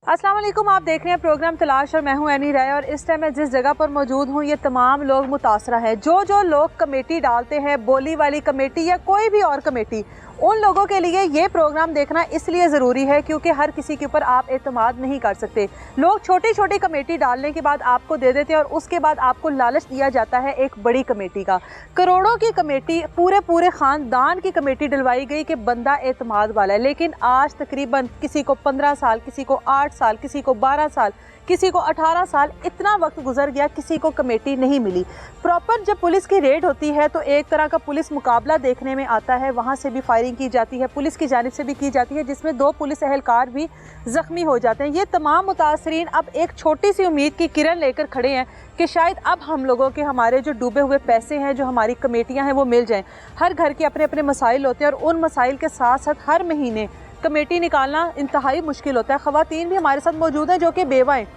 अस्सलाम वालेकुम, आप देख रहे हैं प्रोग्राम तलाश और मैं हूं एनी राय। और इस टाइम मैं जिस जगह पर मौजूद हूं ये तमाम लोग मुतासरा है। जो लोग कमेटी डालते हैं, बोली वाली कमेटी या कोई भी और कमेटी, उन लोगों के लिए ये प्रोग्राम देखना इसलिए ज़रूरी है क्योंकि हर किसी के ऊपर आप एतमाद नहीं कर सकते। लोग छोटी छोटी कमेटी डालने के बाद आपको दे देते हैं और उसके बाद आपको लालच दिया जाता है एक बड़ी कमेटी का। करोड़ों की कमेटी, पूरे ख़ानदान की कमेटी डलवाई गई कि बंदा एतमाद वाला है, लेकिन आज तकरीबन किसी को 15 साल, किसी को 8 साल, किसी को 12 साल, किसी को 18 साल, इतना वक्त गुजर गया, किसी को कमेटी नहीं मिली। प्रॉपर जब पुलिस की रेड होती है तो एक तरह का पुलिस मुकाबला देखने में आता है, वहाँ से भी फायरिंग की जाती है, पुलिस की जानिब से भी की जाती है, जिसमें 2 पुलिस एहलकार भी ज़ख्मी हो जाते हैं। ये तमाम मुतासरीन अब एक छोटी सी उम्मीद की किरण लेकर खड़े हैं कि शायद अब हम लोगों के हमारे जो डूबे हुए पैसे हैं, जो हमारी कमेटियाँ हैं, वो मिल जाएँ। हर घर के अपने अपने मसाइल होते हैं और उन मसाइल के साथ साथ हर महीने कमेटी निकालना इंतहाई मुश्किल होता है। ख़वातीन भी हमारे साथ मौजूद हैं जो कि बेवा हैं,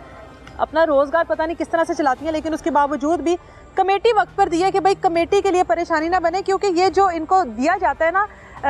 अपना रोज़गार पता नहीं किस तरह से चलाती हैं, लेकिन उसके बावजूद भी कमेटी वक्त पर दिया कि भाई कमेटी के लिए परेशानी ना बने, क्योंकि ये जो इनको दिया जाता है ना,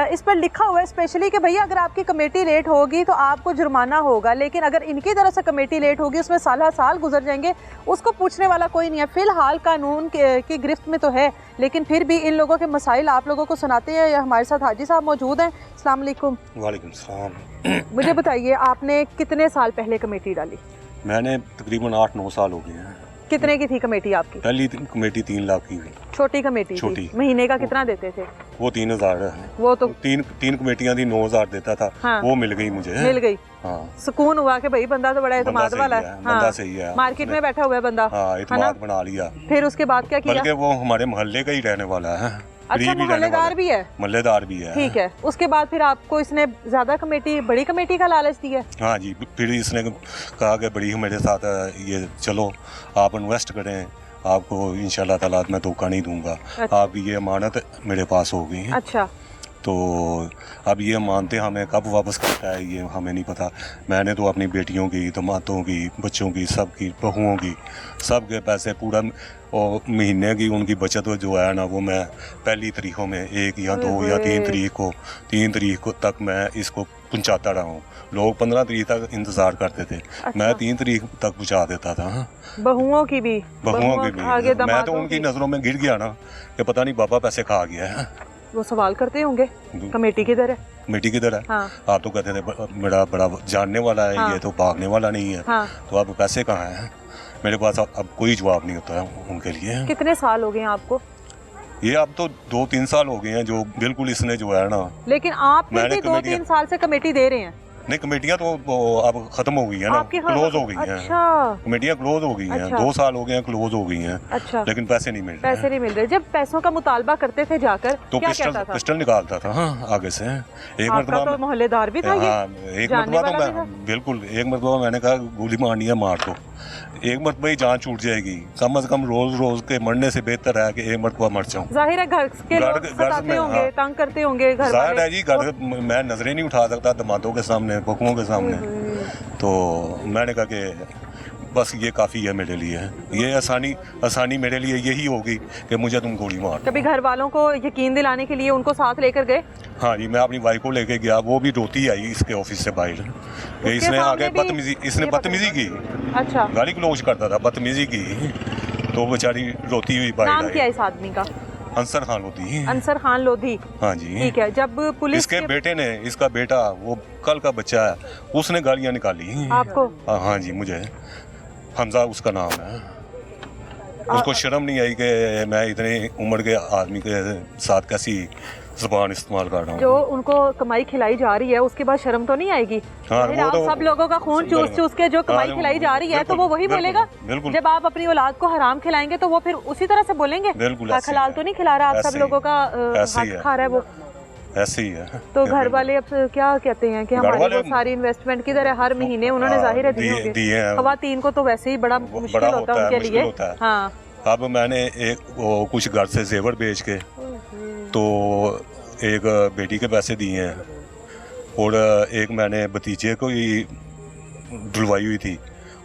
इस पर लिखा हुआ है स्पेशली कि भैया अगर आपकी कमेटी लेट होगी तो आपको जुर्माना होगा, लेकिन अगर इनकी तरफ से कमेटी लेट होगी उसमें साल गुजर जाएंगे, उसको पूछने वाला कोई नहीं है। फ़िलहाल कानून की गिरफ्त में तो है, लेकिन फिर भी इन लोगों के मसाइल आप लोगों को सुनाते हैं। हमारे साथ हाजी साहब मौजूद हैं। अस्सलाम वालेकुम। वालेकुम सलाम। मुझे बताइए, आपने कितने साल पहले कमेटी डाली? मैंने तकरीबन 8-9 साल हो गए हैं। कितने की थी कमेटी आपकी? पहली कमेटी 3 लाख की हुई। छोटी कमेटी छोटी। थी। महीने का कितना देते थे? वो 3000 है। वो तो तीन कमेटियां थी, 9000 देता था। हाँ। वो मिल गई मुझे। मिल गई। हाँ। सुकून हुआ कि भाई बंदा तो बड़ा एतमाद वाला है। बंदा सही है। मार्केट में बैठा हुआ है बंदा। हाँ, एतमाद बना लिया। फिर उसके बाद क्या किया? बल्कि वो हमारे मोहल्ले का ही रहने वाला है। अच्छा, मोहल्लेदार भी है? मोहल्लेदार भी है। ठीक है। उसके बाद फिर आपको इसने ज्यादा कमेटी, बड़ी कमेटी का लालच दिया? हाँ जी, फिर इसने कहा कि बड़ी मेरे साथ ये चलो आप इन्वेस्ट करें, आपको इंशाल्लाह ताला मैं धोखा नहीं दूंगा। अच्छा। आपकी ये अमानत मेरे पास हो गई है। अच्छा। तो अब ये मानते हमें कब वापस करता है ये हमें नहीं पता। मैंने तो अपनी बेटियों की, दामादों की, बच्चों की, सब की, बहुओं की, सब के पैसे पूरा और महीने की उनकी बचत जो है ना, वो मैं पहली तारीखों में 1 या 2 या 3 तारीख को तक मैं इसको पहुँचाता रहा हूँ। लोग 15 तारीख तक इंतज़ार करते थे। अच्छा। मैं 3 तारीख तक पहुँचा देता था। बहुओं की भी? बहुओं की आगे भी। मैं तो उनकी नज़रों में गिर गया ना कि पता नहीं बाबा पैसे खा गया है। वो सवाल करते होंगे कमेटी किधर है, कमेटी किधर है। हाँ। आप तो कहते थे बड़ा जानने वाला है। हाँ। ये तो भागने वाला नहीं है। हाँ। तो अब पैसे कहाँ हैं? मेरे पास अब कोई जवाब नहीं होता है उनके लिए। कितने साल हो गए आपको? ये अब तो 2-3 साल हो गए हैं जो बिल्कुल इसने जो है ना। लेकिन आप फिर भी 2-3 साल से कमेटी दे रहे हैं? नहीं, कमेटियाँ तो अब खत्म हो गई है ना, क्लोज हो गई हैं। अच्छा। कमेटियाँ क्लोज हो गई हैं। अच्छा। 2 साल हो गए हैं क्लोज हो गई हैं। अच्छा। लेकिन पैसे नहीं मिल रहे। पैसे नहीं मिल रहे। जब पैसों का मुतालबा करते थे जाकर तो क्या कहता था? पिस्टल निकालता था। हाँ, आगे से एक मरतबा तो मोहल्लेदार भी था ये? हाँ, एक मरतबा तो मैं बिल्कुल, एक मरतबा मैंने कहा गोली मारनी है मार दो। एक मरतबा ही जान छूट जाएगी, कम से कम रोज के मरने से बेहतर है कि एक मरतबा मर जाऊं। जाहिर है घर के लोग सताते होंगे, तंग करते होंगे घर वाले। जाहिर है जी, घर मैं नजरें नहीं उठा सकता दामादों के सामने, बकुओं के सामने। तो मैंने कहा कि बस ये काफ़ी है मेरे लिए। ये आसानी मेरे लिए यही होगी कि मुझे तुम गोली मार। कभी घर वालों को यकीन दिलाने के लिए उनको साथ लेकर गए? हाँ जी, मैं अपनी वाइफ को लेके गया, वो भी रोती आई इसके ऑफिस से बाहर। इसने आगे बदतमीजी की। अच्छा। गाली गलौज करता था, बदतमीजी की, तो बेचारी रोती हुई बाहर। नाम क्या है इस आदमी का? अंसर खान लोधी। अंसर खान लोधी। हाँ जी। ठीक है। जब पुलिस इसके बेटे ने, इसका बेटा वो कल का बच्चा है, उसने गालियाँ निकाली आपको? हाँ जी, मुझे। हमजा उसका नाम है। उसको शर्म नहीं आई कि मैं इतने उम्र के आदमी के साथ कैसी ज़ुबान इस्तेमाल कर रहा हूँ। जो उनको कमाई खिलाई जा रही है उसके बाद शर्म तो नहीं आएगी? हाँ, वो तो सब लोगों का खून चूस के जो कमाई खिलाई जा रही है तो वो वही बोलेगा। जब आप अपनी औलाद को हराम खिलाएंगे तो वो फिर उसी तरह से बोलेंगे। हलाल तो नहीं खिला रहा, आप सब लोगों का हक खा रहा है वो। ऐसे ही है। तो घर वाले अब क्या कहते हैं कि हमारी वो सारी इन्वेस्टमेंट किधर है? हर महीने उन्होंने जाहिर है दिए हैं। ख़वातीन को तो वैसे ही बड़ा मुश्किल होता है उनके लिए। हाँ। अब मैंने कुछ घर से जेवर बेच के तो एक बेटी के पैसे दिए हैं और एक मैंने भतीजे को ही डलवाई हुई थी,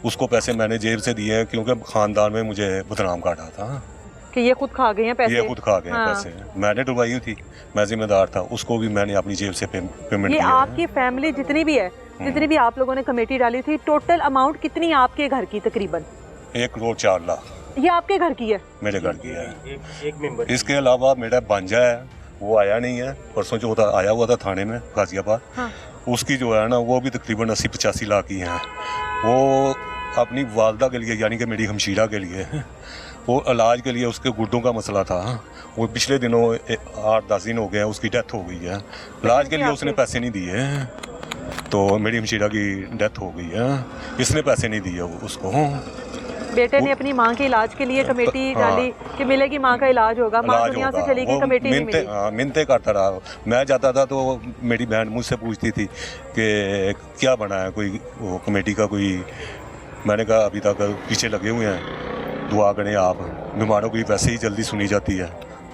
उसको पैसे मैंने जेब से दिए हैं क्योंकि ख़ानदान में मुझे बदनाम काटा था। कि ये खुद खा गए हैं पैसे? ये खुद खा गए हैं हाँ। पैसे, मैंने डुबाई हुई थी, मैं जिम्मेदार था, उसको भी मैंने अपनी जेब से पेमेंट ये किया आपकी फैमिली जितनी भी है, जितनी भी आप लोगों ने कमेटी डाली थी, टोटल अमाउंट कितनी आपके घर की तकरीबन? 1,04,00,000 ये आपके घर की है? मेरे घर की है। एक मेंबर। इसके अलावा मेरा भांजा है, वो आया नहीं है, परसों जो आया हुआ था थाने में गाजियाबाद। हाँ। उसकी जो है ना वो भी तकरीबन 80-85 लाख की हैं। वो अपनी वालदा के लिए, यानी कि मेरी हमशीरा के लिए, वो इलाज के लिए, उसके गुर्दों का मसला था, वो पिछले दिनों 8-10 दिन हो गए हैं, उसकी डेथ हो गई है। इलाज के लिए उसने पैसे नहीं दिए, तो मेरी हमशीरा की डेथ हो गई है, इसने पैसे नहीं दिए उसको। बेटे ने अपनी माँ के इलाज के लिए कमेटी डाली कि मिलेगी माँ का इलाज होगा, माँ दुनिया से चली गई, कमेटी नहीं मिली। मिन्नतें करता रहा। मैं जाता था तो मेरी बहन मुझसे पूछती थी कि क्या बना है, कोई वो कमेटी का कोई। मैंने कहा अभी तक पीछे लगे हुए हैं, दुआ करें आप, बीमारों की वैसे ही जल्दी सुनी जाती है,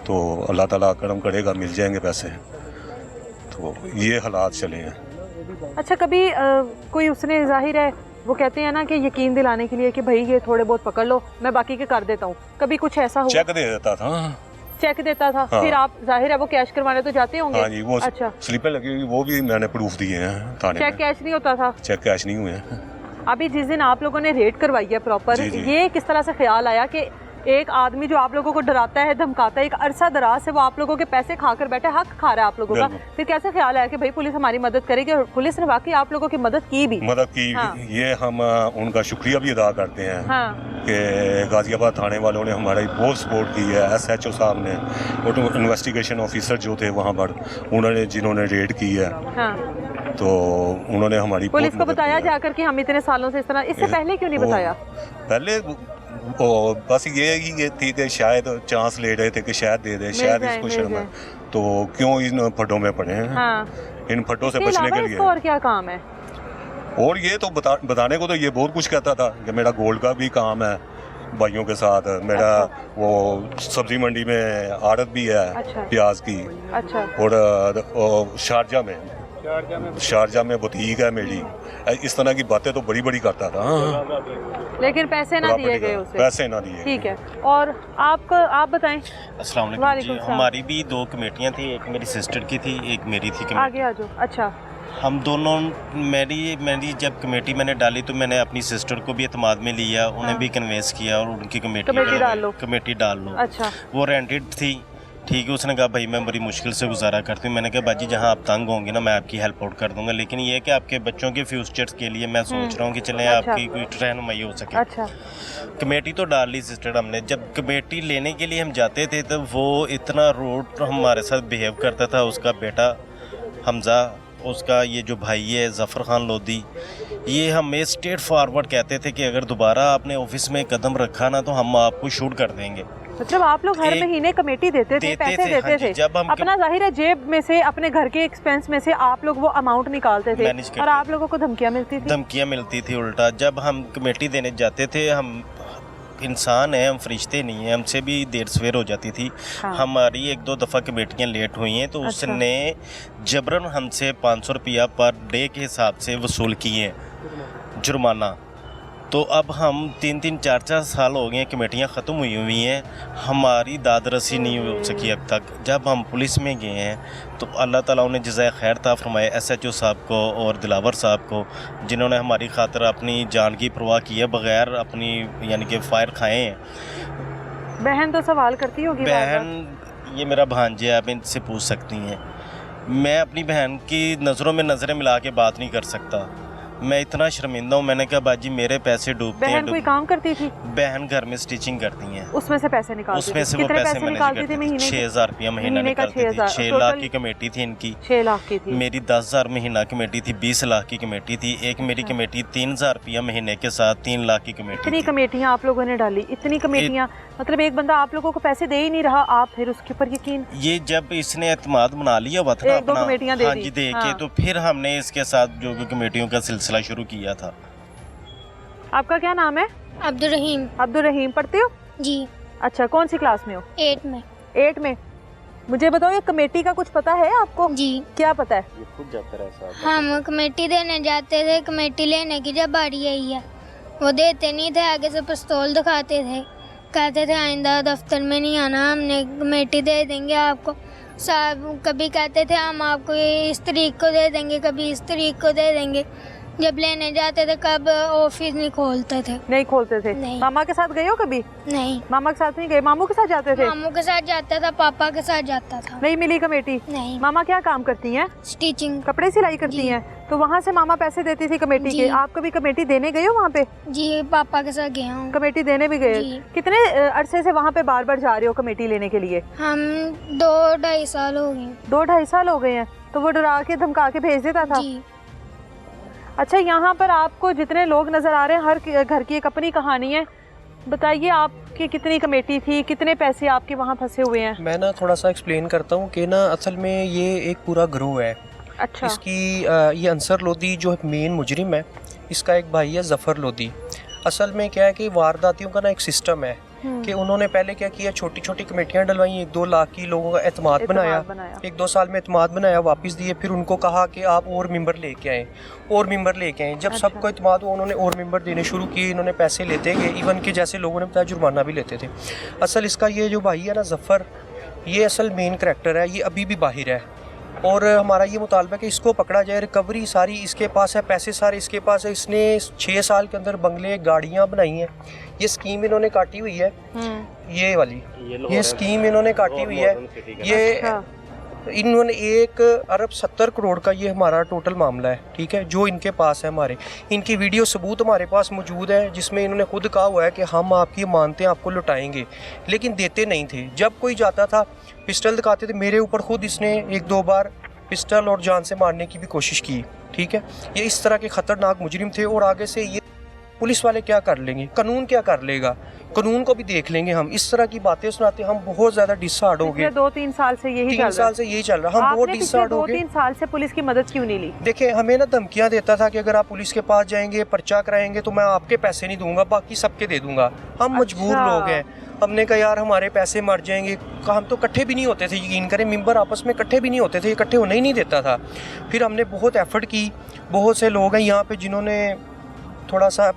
तो अल्लाह ताला करम करेगा, मिल जाएंगे पैसे। तो ये हालात चले हैं। अच्छा, कभी कोई उसने, जाहिर है वो कहते हैं ना कि यकीन दिलाने के लिए कि भाई ये थोड़े बहुत पकड़ लो, मैं बाकी के कर देता हूँ, कभी कुछ ऐसा हुआ? चेक दे देता था। चेक देता था? हाँ। फिर आप, जाहिर है वो कैश करवाने तो जाते होंगे? हाँ जी, वो अच्छा, स्लिपें लगी हुई, वो भी मैंने प्रूफ दिए हैं थाने चेक में। कैश नहीं होता था? चेक कैश नहीं हुए हैं। अभी जिस दिन आप लोगों ने रेड करवाई है प्रॉपर, जी, जी। ये किस तरह से ख्याल आया कि एक आदमी जो आप लोगों को डराता है, धमकाता है, एक अरसा दराज से वो आप लोगों के पैसे खाकर बैठा है, हक खा रहा है आप लोगों का, फिर कैसे ख्याल आया कि भाई पुलिस हमारी मदद करेगी? और पुलिस ने वाकई आप लोगों की मदद की भी? मदद की। हाँ। ये हम उनका शुक्रिया भी अदा करते हैं। हाँ। कि गाजियाबाद थाने वालों ने हमारी बहुत सपोर्ट की है। SHO साहब ने और इन्वेस्टिगेशन ऑफिसर जो थे वहाँ पर, उन्होंने जिन्होंने रेड की है, हाँ। तो उन्होंने हमारी पुलिस को बताया जाकर कि हम इतने सालों से इस तरह, इससे पहले क्यों नहीं बताया? पहले बस ये थी कि शायद चांस ले रहे थे कि शायद दे दे, शायद इसको शर्म है, तो क्यों इन फड्डों में पड़े हैं। हाँ। इन फड्डों से बचने के लिए। और क्या काम है? और ये तो बताने को तो ये बहुत कुछ कहता था कि मेरा गोल्ड का भी काम है भाइयों के साथ, मेरा वो सब्जी मंडी में आड़त भी है। अच्छा। प्याज की। अच्छा। और शारजा में बुटीक है मेरी। इस तरह की बातें तो बड़ी बड़ी करता था। लेकिन पैसे ना दिए गए उसे? पैसे ना दिए। ठीक है। और आप बताएं। अस्सलाम वालेकुम जी। हमारी भी 2 कमेटियां थी, एक मेरी सिस्टर की थी, एक मेरी थी कमेटी। आगे आ जाओ। अच्छा। हम दोनों, मेरी जब कमेटी मैंने डाली तो मैंने अपनी सिस्टर को भी एतमाद में लिया, उन्हें भी कन्वेंस किया और उनकी कमेटी डाल लो। अच्छा। वो रेंटेड थी, ठीक है। उसने कहा भाई मैं बड़ी मुश्किल से गुजारा करती हूँ। मैंने कहा बाजी जहाँ आप तंग होंगे ना, मैं आपकी हेल्प आउट कर दूंगा, लेकिन ये है कि आपके बच्चों के फ्यूचर्स के लिए मैं सोच रहा हूँ कि चलें आपकी कोई रहनुमाई हो सके। अच्छा। कमेटी तो डाल ली सिस्टर हमने। जब कमेटी लेने के लिए हम जाते थे तो वो इतना रूड हमारे साथ बिहेव करता था। उसका बेटा हमजा, उसका ये जो भाई है ज़फ़र खान लोधी, ये हमें स्ट्रेट फॉरवर्ड कहते थे कि अगर दोबारा आपने ऑफिस में कदम रखा ना तो हम आपको शूट कर देंगे। मतलब आप लोग हर महीने कमेटी देते थे, पैसे देते थे, जब हम अपना जाहिर है जेब में से, अपने घर के एक्सपेंस में से आप लोग वो अमाउंट निकालते थे और आप लोगों को धमकियां मिलती थी उल्टा। जब हम कमेटी देने जाते थे, हम इंसान है, हम फरिश्ते नहीं हैं, हमसे भी देर सवेर हो जाती थी। हाँ। हमारी 1-2 दफ़ा कमेटियाँ लेट हुई हैं तो अच्छा। उसने जबरन हमसे 500 रुपया पर डे के हिसाब से वसूल किए हैं जुर्माना। तो अब हम 3-3, 4-4 साल हो गए हैं, कमेटियाँ ख़त्म हुई हैं, हमारी दाद रसी नहीं हो सकी अब तक। जब हम पुलिस में गए हैं तो अल्लाह ताला उन्हें जज़ाए खैर ता फरमाए SHO साहब को और दिलावर साहब को, जिन्होंने हमारी खातिर अपनी जान की परवाह की है, बग़ैर अपनी यानी कि फायर खाए हैं। बहन तो सवाल करती होगी। बहन, ये मेरा भांजे, आप इनसे पूछ सकती हैं। मैं अपनी बहन की नज़रों में नज़रें मिला के बात नहीं कर सकता, मैं इतना शर्मिंदा हूँ। मैंने कहा बाजी मेरे पैसे डूबते हैं। बहन कोई काम करती थी? बहन घर में स्टिचिंग करती हैं, उसमें से पैसे निकालती थी? उसमें से वो पैसे निकालती थी महीने 6,000 रुपया महीना निकालती थी। 6 लाख की कमेटी थी इनकी, 6 लाख की थी। मेरी 10,000 महीना कमेटी थी, 20 लाख की कमेटी थी। एक मेरी कमेटी 3,000 रुपया महीने के साथ 3 लाख की कमेटी। इतनी कमेटियाँ आप लोगों ने डाली? इतनी कमेटियाँ, मतलब एक बंदा आप लोगों को पैसे दे ही नहीं रहा, आप फिर उसके ऊपर यकीन? ये जब इसने एतमाद बना लिया हुआ था ना अपना, हाँ जी, दे के, तो फिर हमने इसके साथ जो कमेटियों का सिलसिला शुरू किया था। आपका क्या नाम है? अब्दुल रहीम। अब्दुल रहीम, पढ़ते हो? जी। अच्छा, कौन सी क्लास में हो? 8 में। 8 में। मुझे बताओ, ये कमेटी का कुछ पता है आपको? जी। क्या पता है? ये खुद जाता रहा साहब। हम कमेटी देने जाते थे, कमेटी लेने की जब बारी आई है वो देते नहीं थे, आगे से पिस्तौल दिखाते थे, कहते थे आइंदा दफ्तर में नहीं आना, हमने कमेटी दे देंगे आपको। साहब कभी कहते थे हम आपको ये इस तारीख को दे देंगे, कभी इस तारीख को दे देंगे। जब लेने जाते थे कब ऑफिस नहीं खोलते थे। नहीं खोलते थे। नहीं। मामा के साथ गए हो कभी? नहीं। मामा के साथ नहीं गए, मामू के साथ जाते थे? मामू के साथ जाता था, पापा के साथ जाता था। नहीं मिली कमेटी? नहीं। मामा क्या काम करती हैं? स्टिचिंग, कपड़े सिलाई करती हैं। तो वहाँ से मामा पैसे देती थी कमेटी के। आप कभी कमेटी देने गए हो वहाँ पे? जी पापा के साथ गया हूँ। कमेटी देने भी गए? जी। कितने अरसे से वहाँ पे बार बार जा रहे हो कमेटी लेने के लिए? हम 2-2.5 साल हो गए। 2-2.5 साल हो गए हैं। तो वो डरा के धमका के भेज देता था? जी। अच्छा, यहाँ पर आपको जितने लोग नजर आ रहे हैं, हर घर की एक अपनी कहानी है। बताइए आपकी कितनी कमेटी थी, कितने पैसे आपके वहाँ फंसे हुए हैं? मैं ना थोड़ा सा एक्सप्लेन करता हूँ कि ना असल में ये एक पूरा ग्रोह है। अच्छा। इसकी ये अंसर लोधी जो मेन मुजरिम है, इसका एक भाई है जफ़र लोधी। असल में क्या है कि वारदातियों का ना एक सिस्टम है कि उन्होंने पहले क्या किया, छोटी छोटी कमेटियाँ डलवाई, 1-2 लाख की लोगों का एतमाद बनाया, 1-2 साल में एतमाद बनाया, वापस दिए। फिर उनको कहा कि आप और मेंबर लेके आएँ, और मेंबर लेके आएँ। जब अच्छा। सबको एतमाद हुआ, उन्होंने और मेंबर देने शुरू किए। इन्होंने पैसे लेते गए, इवन के जैसे लोगों ने बताया जुर्माना भी लेते थे। असल इसका ये जो भाई है ना जफ़र, ये असल मेन करैक्टर है। ये अभी भी बाहर है और हमारा ये मुतालबा है कि इसको पकड़ा जाए। रिकवरी सारी इसके पास है, पैसे सारे इसके पास है। इसने 6 साल के अंदर बंगले, गाड़ियाँ बनाई हैं। ये स्कीम इन्होंने काटी हुई है, ये वाली, ये स्कीम इन्होंने काटी हुई है। ये इन्होंने 1 अरब 70 करोड़ का ये हमारा टोटल मामला है, ठीक है, जो इनके पास है। हमारे इनकी वीडियो सबूत हमारे पास मौजूद है, जिसमें इन्होंने खुद कहा हुआ है कि हम आपकी मानते हैं, आपको लुटाएंगे, लेकिन देते नहीं थे। जब कोई जाता था पिस्टल दिखाते थे। मेरे ऊपर खुद इसने 1-2 बार पिस्टल और जान से मारने की भी कोशिश की, ठीक है। ये इस तरह के ख़तरनाक मुजरिम थे। और आगे से ये पुलिस वाले क्या कर लेंगे, कानून क्या कर लेगा, कानून को भी देख लेंगे हम। इस तरह की बातें सुनाते हम बहुत ज़्यादा डिसहार्ड हो गए। 2-3 साल से यही 3 साल से यही चल रहा, हम बहुत डिसहार्ड हो गए। 2-3 साल से पुलिस की मदद क्यों नहीं ली? देखिए, हमें ना धमकियाँ देता था कि अगर आप पुलिस के पास जाएंगे, पर्चा कराएंगे, तो मैं आपके पैसे नहीं दूंगा, बाकी सबके दे दूंगा। हम मजबूर लोग हैं। हमने कहा यार हमारे पैसे मर जाएंगे। हम तो इकट्ठे भी नहीं होते थे, यकीन करें, मेंबर आपस में इकट्ठे भी नहीं होते थे, इकट्ठे होने ही नहीं देता था। फिर हमने बहुत एफर्ट की। बहुत से लोग हैं यहाँ पे जिन्होंने थोड़ा सा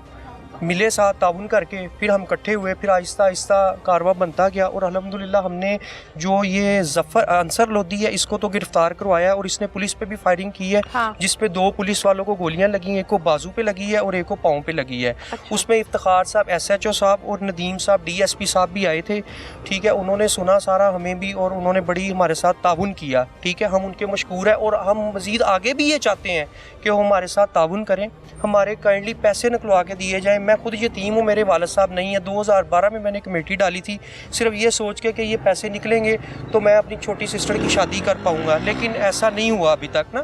मिले, साथ ताउन करके फिर हम इकट्ठे हुए। फिर आहिस्ता आहिस्ता कारवा बनता गया और अल्हम्दुलिल्लाह हमने जो ये जफ़र अंसर लोधी है, इसको तो गिरफ्तार करवाया और इसने पुलिस पे भी फायरिंग की है। हाँ। जिसपे 2 पुलिस वालों को गोलियां लगी, एक को बाजू पे लगी है और एक को पाँव पे लगी है। अच्छा। उसमें इफ्तिखार साहब, SHO साहब और नदीम साहब DSP साहब भी आए थे, ठीक है। उन्होंने सुना सारा हमें भी, और उन्होंने बड़ी हमारे साथ ताउन किया, ठीक है। हम उनके मशकूर हैं और हम मज़ीद आगे भी ये चाहते हैं कि वो हमारे साथ ताउन करें, हमारे काइंडली पैसे निकलवा के दिए जाएँ। मैं खुद यतीम हूँ, मेरे वालिद साहब नहीं है। 2012 में मैंने कमेटी डाली थी सिर्फ ये सोच के कि ये पैसे निकलेंगे तो मैं अपनी छोटी सिस्टर की शादी कर पाऊँगा, लेकिन ऐसा नहीं हुआ अभी तक ना।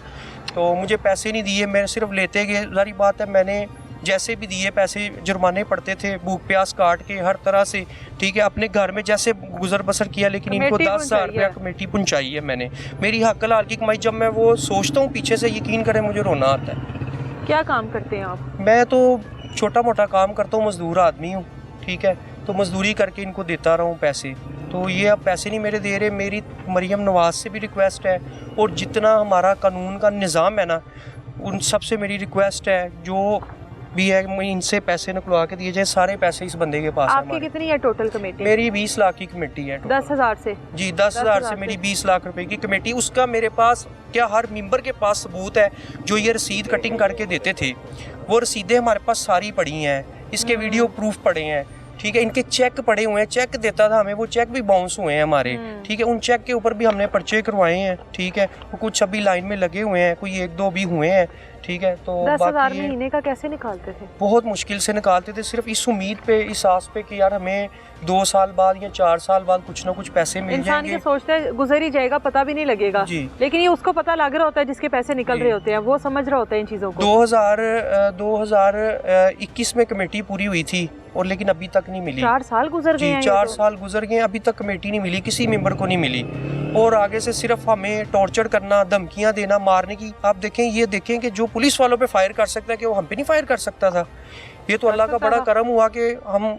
तो मुझे पैसे नहीं दिए, मैं सिर्फ लेते गए। जारी बात है, मैंने जैसे भी दिए पैसे, जुर्माने पड़ते थे, भूख प्यास काट के हर तरह से, ठीक है, अपने घर में जैसे गुजर बसर किया, लेकिन इनको 10,000 रुपया कमेटी पहुँचाई है मैंने। मेरी हक हलाल की कमाई जब मैं वो सोचता हूँ पीछे से, यकीन करें मुझे रोना आता है। क्या काम करते हैं आप? मैं तो छोटा मोटा काम करता हूँ, मज़दूर आदमी हूँ, ठीक है। तो मज़दूरी करके इनको देता रहा हूँ पैसे। तो ये अब पैसे नहीं मेरे दे रहे। मेरी मरियम नवाज़ से भी रिक्वेस्ट है, और जितना हमारा कानून का निज़ाम है ना, उन सब से मेरी रिक्वेस्ट है, जो भी है इनसे पैसे निकलवा के दिए जाए। सारे पैसे इस बंदे के पास है। आपकी कितनी है टोटल कमेटी? मेरी 20 लाख की कमेटी है। 10,000 से? जी, 10,000 से मेरी 20 लाख रुपए की कमेटी। उसका मेरे पास क्या हर मेंबर के पास सबूत है, जो ये रसीद कटिंग करके देते थे, वो रसीदें हमारे पास सारी पड़ी हैं। इसके वीडियो प्रूफ पड़े हैं, ठीक है। इनके चेक पड़े हुए हैं, चेक देता था हमें, वो चेक भी बाउंस हुए हैं हमारे, ठीक है। उन चेक के ऊपर भी हमने पर्चे करवाए हैं, ठीक है। कुछ अभी लाइन में लगे हुए हैं, कोई 1-2 भी हुए हैं, ठीक है। तो 10,000 महीने का कैसे निकालते थे? बहुत मुश्किल से निकालते थे, सिर्फ इस उम्मीद पे, इस आस पे कि यार हमें 2 साल बाद या 4 साल बाद कुछ ना कुछ पैसे मिल इंसान जाएंगे। ये सोचता है गुजर ही जाएगा, पता भी नहीं लगेगा जी। लेकिन ये उसको पता लग रहा होता है जिसके पैसे निकल रहे होते हैं, वो समझ रहा होता है इन चीज़ों को। 2021 में कमेटी पूरी हुई थी, और लेकिन अभी तक नहीं मिली। 4 साल गुजर गए हैं। 4 साल गुजर गए, अभी तक कमेटी नहीं मिली, किसी मेंबर को नहीं मिली। और आगे से सिर्फ हमें टॉर्चर करना, धमकियां देना, मारने की। आप देखें, ये देखें कि जो पुलिस वालों पे फायर कर सकता है, कि वो हम पे नहीं फायर कर सकता था। ये तो अल्लाह का बड़ा करम हुआ कि हम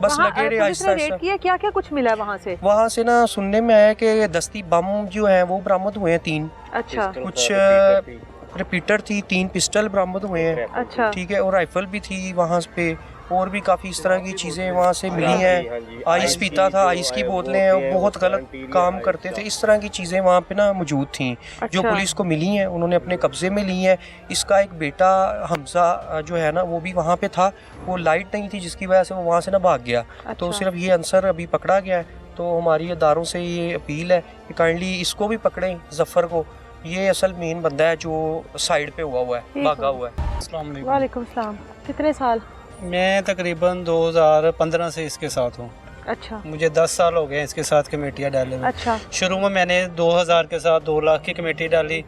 बस लगे रहे आहिस्ता आहिस्ता। क्या क्या कुछ मिला वहाँ से? वहाँ से ना सुनने में आया कि दस्ती बम जो है वो बरामद हुए हैं 3। अच्छा। कुछ रिपीटर थी, 3 पिस्टल बरामद हुए हैं, अच्छा, ठीक है। और राइफल भी थी वहाँ पे, और भी काफ़ी इस तरह की चीज़ें वहाँ से मिली हैं। आइस पीता था, आइस की बोतलें हैं, बहुत गलत काम करते थे, इस तरह की चीज़ें वहाँ पे ना मौजूद थी जो पुलिस को मिली हैं, उन्होंने अपने कब्जे में ली हैं। इसका एक बेटा हमजा जो है ना वो भी वहाँ पे था, वो लाइट नहीं थी जिसकी वजह से वो वहाँ से ना भाग गया। तो सिर्फ ये अंसर अभी पकड़ा गया है। तो हमारी इदारों से ये अपील है कि काइंडली इसको भी पकड़ें, जफ़र को। ये असल मेन बंदा है जो साइड पे हुआ है, भागा हुआ है। अस्सलाम वालेकुम। वालेकुम सलाम। कितने साल? मैं तकरीबन 2015 से इसके साथ हूँ। अच्छा, मुझे 10 साल हो गए हैं इसके साथ कमेटियाँ डाले हुए। अच्छा, शुरू में मैंने 2000 के साथ 2 लाख की कमेटी डाली,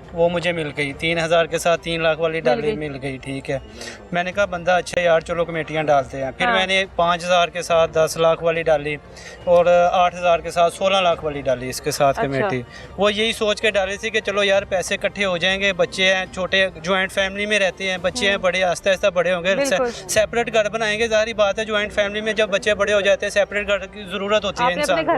वो मुझे मिल गई। 3000 के साथ 3 लाख वाली डाली, मिल गई। ठीक है, मैंने कहा बंदा अच्छा यार, चलो कमेटियाँ डालते हैं। फिर मैंने 5000 के साथ 10 लाख वाली डाली और 8000 के साथ 16 लाख वाली डाली इसके साथ कमेटी। वो यही सोच के डाली थी कि चलो यार पैसे इकट्ठे हो जाएंगे, बच्चे हैं छोटे, जॉइंट फैमिली में रहते हैं, बच्चे हैं बड़े, आहिस्ता आहिस्ता बड़े होंगे, सेपरेट घर बनाएंगे। जाहिर बात है जॉइंट फैमिली में जब बच्चे बड़े हो जाते हैं सेपरेट घर की ज़रूरत होती है इंसान को।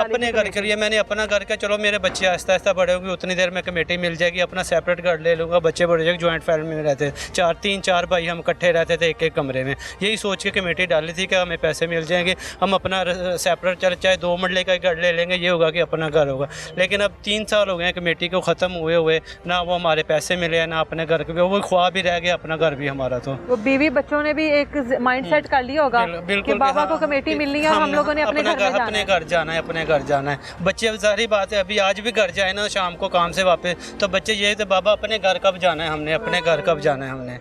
अपने घर के लिए मैंने अपना घर का, चलो मेरे बच्चे आहिस्ता आहिस्ता बड़े होंगे, उतनी देर में कमेटी मिल जाएगी, अपना सेपरेट घर ले लूँगा, बच्चे बड़े जाएंगे। जॉइंट फैमिली में रहते थे, 3-4 भाई हम इकट्ठे रहते थे एक कमरे में। यही सोच के कमेटी डाली थी कि हमें पैसे मिल जाएंगे, हम अपना सेपरेट चाहे 2 मरले का घर ले लेंगे, ये होगा कि अपना घर होगा। लेकिन अब 3 साल हो गए हैं कमेटी को ख़त्म हुए ना वो हमारे पैसे मिले हैं ना अपने घर के, वो ख्वाब ही रह गया अपना घर भी हमारा। तो वो बीवी बच्चों ने भी एक माइंडसेट कर लिया होगा कि बाबा को कमेटी मिलनी है और हम लोगों ने अपने घर जाना है, अपने घर जाना है। बच्चे जाहिर बात है अभी आज भी घर जाए ना शाम को काम से वापस, तो बच्चे ये तो बाबा अपने घर कब जाना है, हमने अपने घर कब जाना है हमने।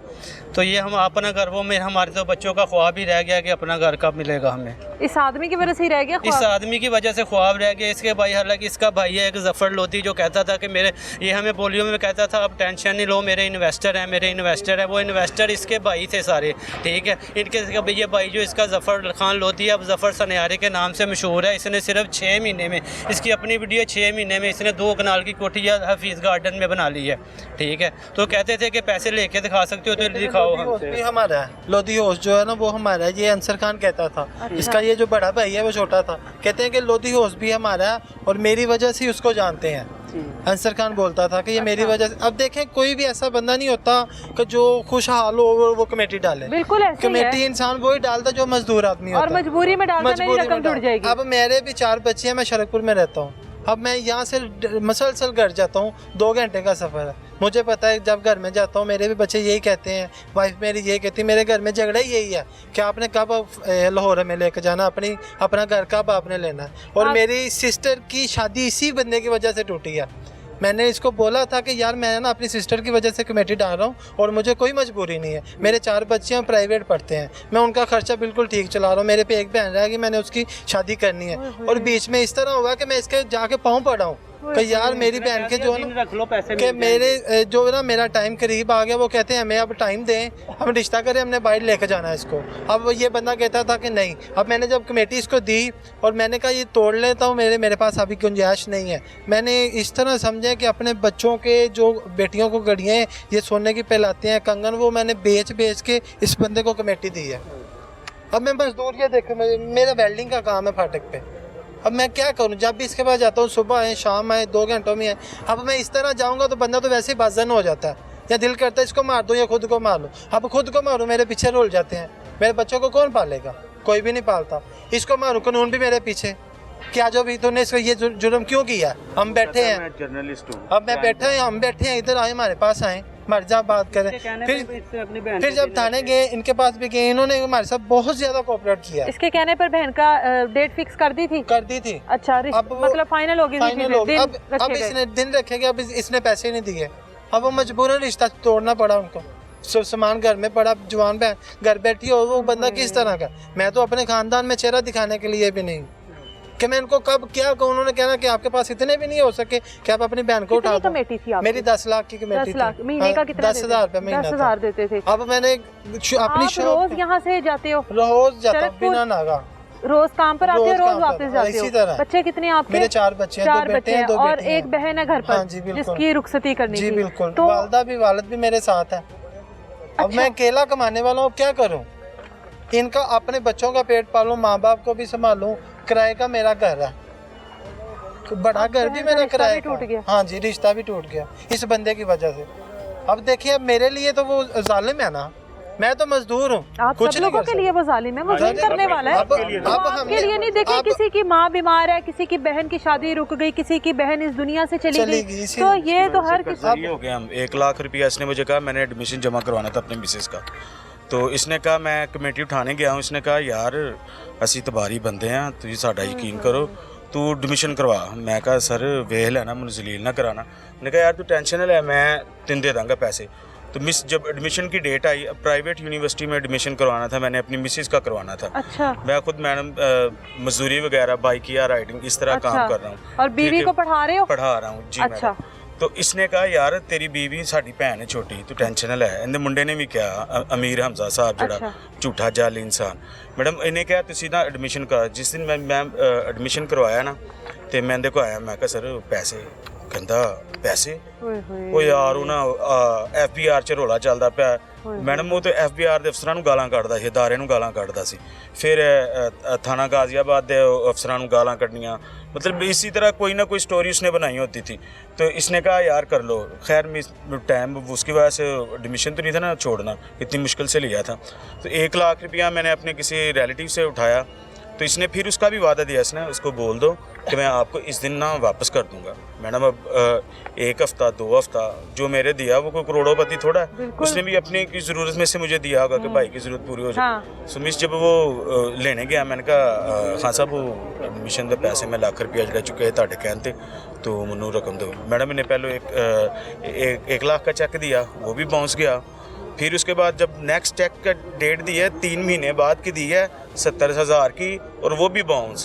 तो ये हम अपना घर, वो मेरे हमारे तो बच्चों का ख्वाब ही रह गया कि अपना घर कब मिलेगा हमें। इस आदमी की वजह से ही रह गया ख्वाब? इस आदमी की वजह से ख्वाब रह गया। इसके भाई, हालांकि इसका भाई है एक जफ़र लोधी, जो कहता था कि मेरे, ये हमें बोलियों में कहता था अब टेंशन नहीं लो, मेरे इन्वेस्टर है। वो इन्वेस्टर इसके भाई थे सारे, ठीक है। इनके ये भाई जो इसका जफ़र खान लोधी है, अब जफ़र सनियारे के नाम से मशहूर है। इसने सिर्फ 6 महीने में, इसकी अपनी वीडियो 6 महीने में इसने 2 कनाल की कोठी हफीज़ गार्डन में बना ली है, ठीक है। तो कहते थे कि पैसे लेके दिखा सकते हो तो दिखाओ। हमसे हमारा है लोधी हाउस जो है ना वो हमारा है, ये अंसर खान कहता था। इसका ये जो बड़ा भाई है वो छोटा था। कहते हैं कि लोधी हाउस भी हमारा है और मेरी वजह से उसको जानते हैं। अंसर खान बोलता था कि ये मेरी वजह से। अब देखें कोई भी ऐसा बंदा नहीं होता कि जो खुशहाल हो वो कमेटी डाले। बिल्कुल ऐसे कमेटी इंसान वही डालता जो मजदूर आदमी होता है, और मजबूरी में डालता मेरी रकम जुड़ जाएगी। अब मेरे भी 4 बच्चे हैं, मैं शरकपुर में रहता हूँ। अब मैं यहाँ से मसलसल घर जाता हूँ, 2 घंटे का सफ़र है। मुझे पता है जब घर में जाता हूँ मेरे भी बच्चे यही कहते हैं, वाइफ मेरी यही कहती है, मेरे घर में झगड़ा ही यही है कि आपने कब लाहौर में लेकर जाना, अपना घर कब आपने लेना है। और मेरी सिस्टर की शादी इसी बंदे की वजह से टूटी है। मैंने इसको बोला था कि यार मैं ना अपनी सिस्टर की वजह से कमेटी डाल रहा हूँ और मुझे कोई मजबूरी नहीं है। मेरे 4 बच्चे हैं, प्राइवेट पढ़ते हैं, मैं उनका खर्चा बिल्कुल ठीक चला रहा हूँ। मेरे पे एक बहन रह गई, मैंने उसकी शादी करनी है। और बीच में इस तरह हुआ कि मैं इसके जाके पाँव पड़ा हूँ कि यार मेरी बहन के जो है ना रख लो पैसे कि मेरे जो है ना मेरा टाइम करीब आ गया। वो कहते हैं हमें अब टाइम दें, हम रिश्ता करें, हमने बाहर लेकर जाना है इसको। अब ये बंदा कहता था कि नहीं। अब मैंने जब कमेटी इसको दी और मैंने कहा ये तोड़ लेता हूँ, मेरे पास अभी गुंजाइश नहीं है। मैंने इस तरह समझा कि अपने बच्चों के जो बेटियों को गड़ियाँ ये सोने की पहलाते हैं, कंगन, वो मैंने बेच के इस बंदे को कमेटी दी है। अब मैं मजदूर, ये देखो मेरा वेल्डिंग का काम है फाटक पे। अब मैं क्या करूं, जब भी इसके पास जाता हूं, सुबह आए शाम आए, 2 घंटों में आए। अब मैं इस तरह जाऊंगा तो बंदा तो वैसे ही बाजन हो जाता है, या दिल करता है इसको मार दूं या खुद को मार लूं। अब खुद को मारूं, मेरे पीछे रोल जाते हैं। मेरे बच्चों को कौन पालेगा? कोई भी नहीं पालता। इसको मारूं, कानून भी मेरे पीछे। क्या जो भी तूने इसको ये जुर्म क्यों किया? हम बैठे हैं, जर्नलिस्ट हूँ। अब मैं बैठा है, हम बैठे हैं, इधर आए, हमारे पास आए, मर जा बात करें। फिर जब थाने गए, इनके पास भी गए, इन्होंने हमारे साथ बहुत ज्यादा कोऑपरेट किया। इसके कहने पर बहन का डेट फिक्स कर दी थी? अच्छा, अब मतलब फाइनल हो गई? अब इसने दिन रखेगा, अब इसने पैसे नहीं दिए। अब वो मजबूरन रिश्ता तोड़ना पड़ा उनको। सब सामान घर में पड़ा, जवान बहन घर बैठी हो, वो बंदा किस तरह का? मैं तो अपने खानदान में चेहरा दिखाने के लिए भी नहीं कि मैं इनको कब क्या कहूँ। उन्होंने कहना कि आपके पास इतने भी नहीं हो सके कि आप अपनी बहन को उठा दो। कमेटी थी आपकी? मेरी 10 लाख की कमेटी थी। महीने का कितना? 10,000 रुपये महीना 10,000 देते थे। अब मैंने अपनी रोज यहाँ से जाते हो? रोज जाता हूँ बिना नागा। रोज काम पर आते हो, रोज वापस जाते हो? इसी तरह। बच्चे कितने आपके? मेरे 4 बच्चे हैं, 2 बेटे हैं, 2 बेटियां और एक बहन है घर पर। हाँ जी, बिल्कुल। जिसकी रुखसती करनी जी थी। बिल्कुल। तो वालिद भी मेरे साथ है। अब मैं अकेला कमाने वाला हूँ, क्या करूँ? इनका अपने बच्चों का पेट पालूं, माँ बाप को भी संभालूं, किराए का मेरा घर है, बड़ा घर भी मेरा किराए का। हाँ जी, रिश्ता भी टूट गया इस बंदे की वजह से। अब देखिए, अब मेरे लिए तो वो जालिम है ना, मैं तो मजदूर हूँ, आप कुछ सब नहीं लोगों कर के लिए वो जालिम है, वो जुल्म करने वाला है। अब तो आपके लिए नहीं, देखिए किसी की माँ बीमार है, किसी की बहन की शादी रुक गई, किसी की बहन इस दुनिया से चली गई, तो ये तो हर किसी हो गया। हम 1 लाख रुपया इसने मुझे कहा, मैंने एडमिशन जमा करवाना था अपने मिसेस का, तो इसने कहा मैं कमेटी उठाने गया हूँ, इसने कहा यार असी तबारी बंदे हैं, तुझे साडा यकीन करो, तू एडमिशन करवा। मैं कहा सर वेह लेना, मैंने जलील ना कराना। मैंने कहा यार तू टेंशन ले, मैं तेन दे दूँगा पैसे। तो मिस जब एडमिशन की डेट आई, प्राइवेट यूनिवर्सिटी में एडमिशन करवाना था, मैंने अपनी मिसेस का करवाना था। अच्छा। मैं खुद मैडम मजदूरी वगैरह, बाइक या राइडिंग इस तरह काम कर रहा हूँ। और बीवी को पढ़ा रहे हो? पढ़ा रहा हूँ जी। अच्छा। तो इसने कहा यार तेरी बीवी साडी भैन है छोटी, तू टेंशन ले। इहदे मुंडे ने भी कहा, अमीर हमजा साहब जड़ा झूठा जाल इंसान, मैडम इन्हें कहा तुसी ना एडमिशन करा। जिस दिन मैं एडमिशन करवाया ना, तो मैं इहदे को आया, मैं कहा सर पैसे, कहंदा पैसे ਉਹ ਯਾਰ ਉਹ ਨਾ FBR ਚ ਰੋਲਾ ਚੱਲਦਾ ਪਿਆ। ਮੈਡਮ ਉਹ ਤੇ FBR ਦੇ ਅਫਸਰਾਂ ਨੂੰ ਗਾਲਾਂ ਕੱਢਦਾ ਸੀ, ਅਦਾਰੇ ਨੂੰ ਗਾਲਾਂ ਕੱਢਦਾ ਸੀ, ਫਿਰ थाना गाजियाबाद ਦੇ ਅਫਸਰਾਂ ਨੂੰ ਗਾਲਾਂ ਕੱਢਣੀਆਂ, मतलब इसी तरह कोई ना कोई स्टोरी उसने बनाई होती थी। तो इसने कहा यार कर लो। खैर टाइम उसकी वजह से एडमिशन तो नहीं था ना छोड़ना, इतनी मुश्किल से लिया था। तो 1 लाख रुपया मैंने अपने किसी रिलेटिव से उठाया, तो इसने फिर उसका भी वादा दिया, इसने उसको बोल दो कि मैं आपको इस दिन ना वापस कर दूंगा। मैडम अब 1 हफ्ता 2 हफ्ता जो मेरे दिया, वो कोई करोड़ोपति थोड़ा है, उसने भी अपनी की ज़रूरत में से मुझे दिया होगा कि भाई की ज़रूरत पूरी हो जाए। सो मिस जब वो लेने गया, मैंने कहा हाँ साहब वो एडमिशन के पैसे मैं लाख रुपया जड़ा चुके हैं ताड़े कहन ते, तो मनु रकम दो। मैडम ने पहले 1 लाख का चेक दिया, वो भी बाउंस गया। फिर उसके बाद जब नेक्स्ट चेक का डेट दी है 3 महीने बाद की दी है 70,000 की, और वो भी बाउंस।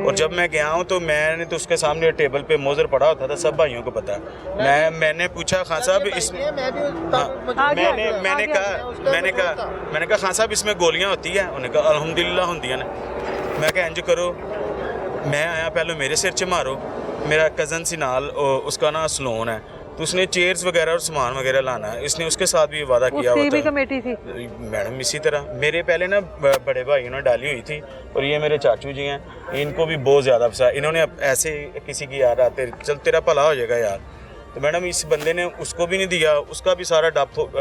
और जब मैं गया हूँ तो मैंने तो उसके सामने टेबल पे मोजर पड़ा होता था, सब भाइयों को पता है। मैंने पूछा खान साहब इस मैंने कहा खान साहब इसमें गोलियाँ होती है? उन्होंने कहा अल्हम्दुलिल्लाह होंदियां ने। मैं कहा इंज करो, मैं आया पहले मेरे सिर च मारो। मेरा कज़न सी नाल, उसका ना सलोन है, तो उसने चेयर्स वगैरह और सामान वगैरह लाना है, इसने उसके साथ भी वादा किया हुआ था। कमेटी थी मैडम इसी तरह मेरे पहले ना बड़े भाइयों ने डाली हुई थी, और ये मेरे चाचू जी हैं, इनको भी बहुत ज़्यादा पसंद। इन्होंने ऐसे किसी की यार आते चल तेरा भला हो जाएगा यार, तो मैडम इस बंदे ने उसको भी नहीं दिया, उसका भी सारा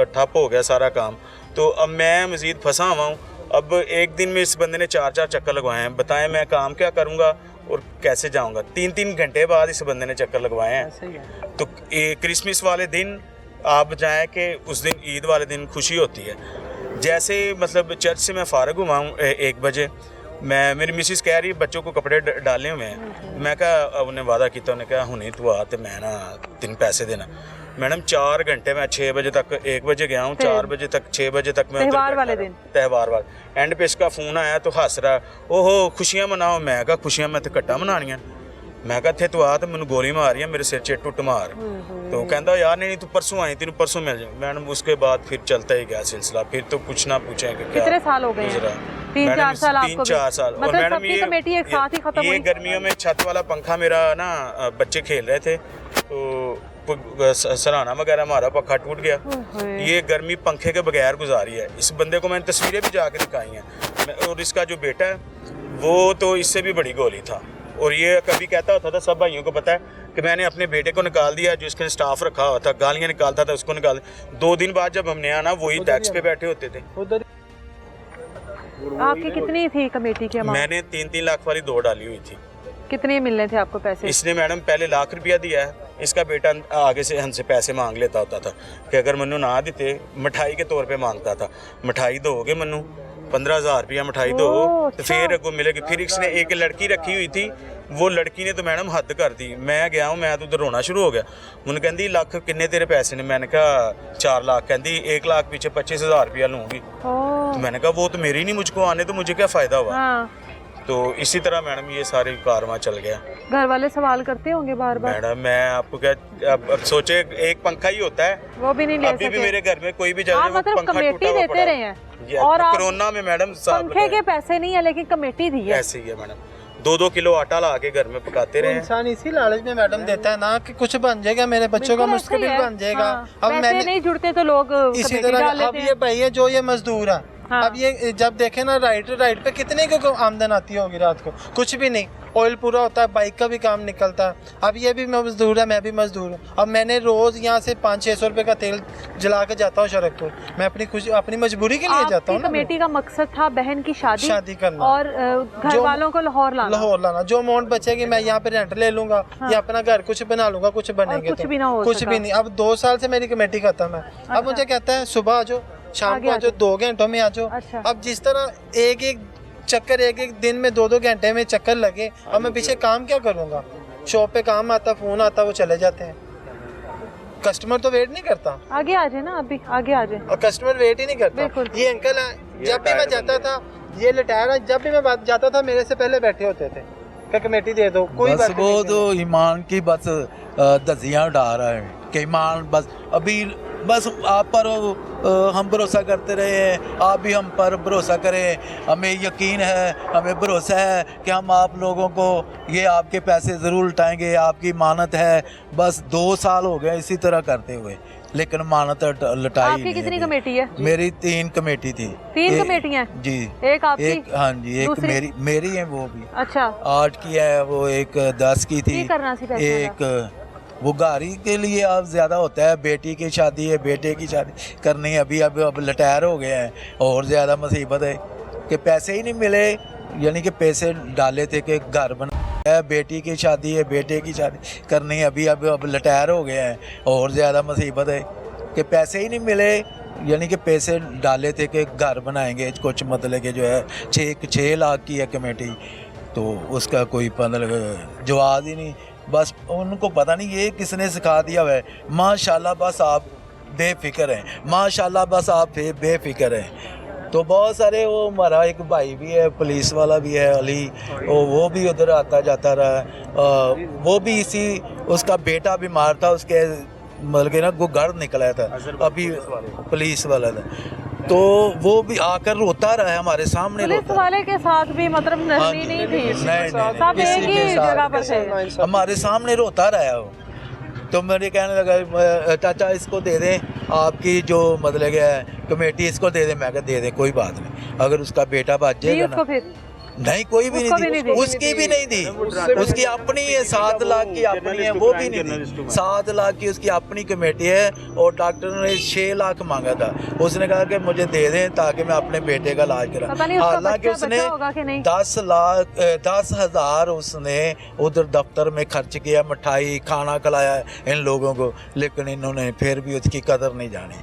ठप हो गया सारा काम। तो अब मैं मज़ीद फंसा हुआ हूँ। अब एक दिन में इस बंदे ने 4-4 चक्कर लगवाए हैं, बताएं मैं काम क्या करूँगा और कैसे जाऊंगा। 3-3 घंटे बाद इस बंदे ने चक्कर लगवाए हैं। तो क्रिसमस वाले दिन आप जाएं कि उस दिन ईद वाले दिन खुशी होती है। जैसे मतलब चर्च से मैं फ़ारग हुआ हूँ 1 बजे, मेरी मिसिस कह रही है बच्चों को कपड़े डालने हुए हैं। मैं कहा उन्हें वादा किया, उन्हें कहा हुने तू आ तो मैं ना 3 पैसे देना। मैडम 4 घंटे मैं 6 बजे तक, 1 बजे गया हूँ, 4 बजे तक 6 बजे तक मैं त्यौहार वाले दिन, त्यौहार वाले एंड पे इसका फ़ोन आया तो हंस रहा, ओहो खुशियाँ मनाओ। मैं कहा खुशियाँ मैं तो कट्टा मनानियां। मैं कहा थे तू आ तो मैंने गोली मारी है, मेरे सिर च टुट मार। तो कहता यार नहीं तू परसों आई, तेन परसों मिल जाए। मैडम उसके बाद फिर चलता ही गया सिलसिला, फिर तो कुछ ना पूछे कि कितने साल हो गए? 3-4 साल आपको? 3-4 साल। मतलब और मैडम सबकी कमेटी एक साथ ही खत्म हुई? ये गर्मियों में छत वाला पंखा मेरा ना बच्चे खेल रहे थे, तो सराहना वगैरह हमारा पंखा टूट गया। ये गर्मी पंखे के बगैर गुजारी है। इस बंदे को मैंने तस्वीरें भी जाके दिखाई हैं, और इसका जो बेटा है वो तो इससे भी बड़ी गोली था। और ये कभी कहता होता था, सब भाइयों को पता है कि मैंने अपने बेटे को निकाल दिया, जो इसके स्टाफ रखा हुआ था गालियाँ निकालता था उसको निकाल। 2 दिन बाद जब हमने आना वही डेस्क पे बैठे होते थे। आपकी कितनी थी कमेटी की अमाउंट? मैंने 3-3 लाख वाली 2 डाली हुई थी। कितने मिलने थे आपको पैसे? इसने मैडम पहले 1 लाख रुपया दिया है, इसका बेटा आगे से हमसे पैसे मांग लेता होता था कि अगर मनु ना देते मिठाई के तौर पे मांगता था, मिठाई दोगे मनु 15,000 रुपया मिठाई दो तो फिर अगो मिलेगी। फिर इसने एक लड़की रखी हुई थी, वो लड़की ने तो मैडम हद कर दी। मैं गया हूँ, मैं तो उधर रोना शुरू हो गया। मुझे कहती लाख किन्ने तेरे पैसे ने? मैंने कहा 4 लाख। कहती 1 लाख पीछे 25,000 रुपया लूँगी। तो मैंने कहा वो तो मेरी नहीं, मुझको आने तो मुझे क्या फ़ायदा हुआ। तो इसी तरह मैडम ये सारे कारवां चल गया। घर वाले सवाल करते होंगे बार बार? मैडम मैं आपको क्या, अब सोचे एक पंखा ही होता है, वो भी नहीं ले अभी भी मेरे घर में कोई भी हाँ, मतलब कमेटी देते रहे हैं, और कोरोना में मैडम पंखे के पैसे नहीं है लेकिन कमेटी दी है। ऐसे ही है मैडम। 2-2 किलो आटा ला के घर में पकाते रहे। इंसान इसी लालच में मैडम देता है ना कि कुछ बन जाएगा, मेरे बच्चों का मुस्तकबिल बन जाएगा। अब मैंने नहीं जुड़ते तो लोग इसी तरह। अब ये भाई है जो ये मजदूर है, अब ये जब देखे ना राइट पे कितने को आमदन आती होगी रात को? कुछ भी नहीं। ऑयल पूरा होता है, बाइक का भी काम निकलता है। अब ये भी मजदूर है, मैं भी मजदूर हूँ। अब मैंने रोज़ यहाँ से 500-600 रुपये का तेल जला के जाता हूँ शरकपुर। मैं अपनी मजबूरी के लिए जाता हूँ ना। कमेटी का मकसद था बहन की शादी करना और घर वालों को लाहौर लाना। जो अमाउंट बचेगी मैं यहाँ पे रेंट ले लूँगा या अपना घर कुछ बना लूँगा, कुछ बनेंगे कुछ भी ना हो कुछ भी नहीं। अब 2 साल से मेरी कमेटी खत्म है। अब मुझे कहता है सुबह आ जाओ, शाम को आ जाओ, 2 घंटों में आ जाओ। अब जिस तरह एक चक्कर एक दिन में 2-2 घंटे में चक्कर लगे, अब मैं पीछे काम क्या करूँगा? शॉप पे काम आता, फ़ोन आता, वो चले जाते हैं। कस्टमर तो वेट नहीं करता। आगे आ जाए ना, अभी आगे आ जाए। और कस्टमर वेट ही नहीं करता। ये अंकल है, जब भी मैं जाता था, ये रिटायर है, जब भी मैं जाता था मेरे से पहले बैठे होते थे कि कमेटी दे दो। कोई बस वो तो ईमान की बस धज्जियाँ उड़ा रहा है कि ईमान बस अभी बस आप पर हम भरोसा करते रहे हैं, आप भी हम पर भरोसा करें। हमें यकीन है, हमें भरोसा है कि हम आप लोगों को ये आपके पैसे ज़रूर लौटाएंगे, आपकी मानत है। बस 2 साल हो गए इसी तरह करते हुए, लेकिन मानत लौटाई। आपकी कितनी कमेटी है? मेरी 3 कमेटी थी। 3 कमेटियाँ जी। एक आपकी? हाँ जी, एक मेरी है, वो भी। अच्छा। 8 की है, वो एक 10 की थी। करना सी पैसे एक वो गाड़ी के लिए अब ज़्यादा होता है, बेटी की शादी है, बेटे की शादी करनी है। अभी अब रिटायर हो गए हैं, और ज़्यादा मुसीबत है कि पैसे ही नहीं मिले, यानी कि पैसे डाले थे कि घर बना है, बेटी की शादी है, बेटे की शादी करनी है। अभी अब रिटायर हो गए हैं, और ज़्यादा मुसीबत है कि पैसे ही नहीं मिले, यानी कि पैसे डाले थे कि घर बनाएंगे कुछ, मतलब कि जो है 6 लाख की है कमेटी, तो उसका कोई मतलब जवाब ही नहीं। बस उनको पता नहीं ये किसने सिखा दिया हुआ है। माशाल्लाह बस आप बेफिक्र हैं, माशाल्लाह बस आप बेफिक्र हैं। तो बहुत सारे, वो हमारा एक भाई भी है, पुलिस वाला भी है, अली, वो भी उधर आता जाता रहा। वो भी इसी, उसका बेटा बीमार था, उसके मतलब कि ना गुगर निकला था, अभी पुलिस वाला था, तो वो भी आकर रोता रहा है हमारे सामने। पुलिस वाले के साथ भी मतलब नरमी नहीं थी, सब एक ही जगह पर थे, हमारे सामने रोता रहा है वो। तो मेरे कहने लगा चाचा इसको दे दें, आपकी जो मतलब है कमेटी, इसको दे दें। मैं कहा दे दें, कोई बात नहीं, अगर उसका बेटा बच जाएगा ना। नहीं, कोई भी नहीं दी, उसकी भी नहीं दी, उसकी अपनी है, 7 लाख की अपनी है, वो भी नहीं दी। 7 लाख की उसकी अपनी कमेटी है, और डॉक्टर ने 6 लाख मांगा था। उसने कहा कि मुझे दे दें ताकि मैं अपने बेटे का इलाज करा। हालांकि उसने 10,000 उसने उधर दफ्तर में खर्च किया, मिठाई खाना खिलाया इन लोगों को, लेकिन इन्होंने फिर भी उसकी कदर नहीं जानी।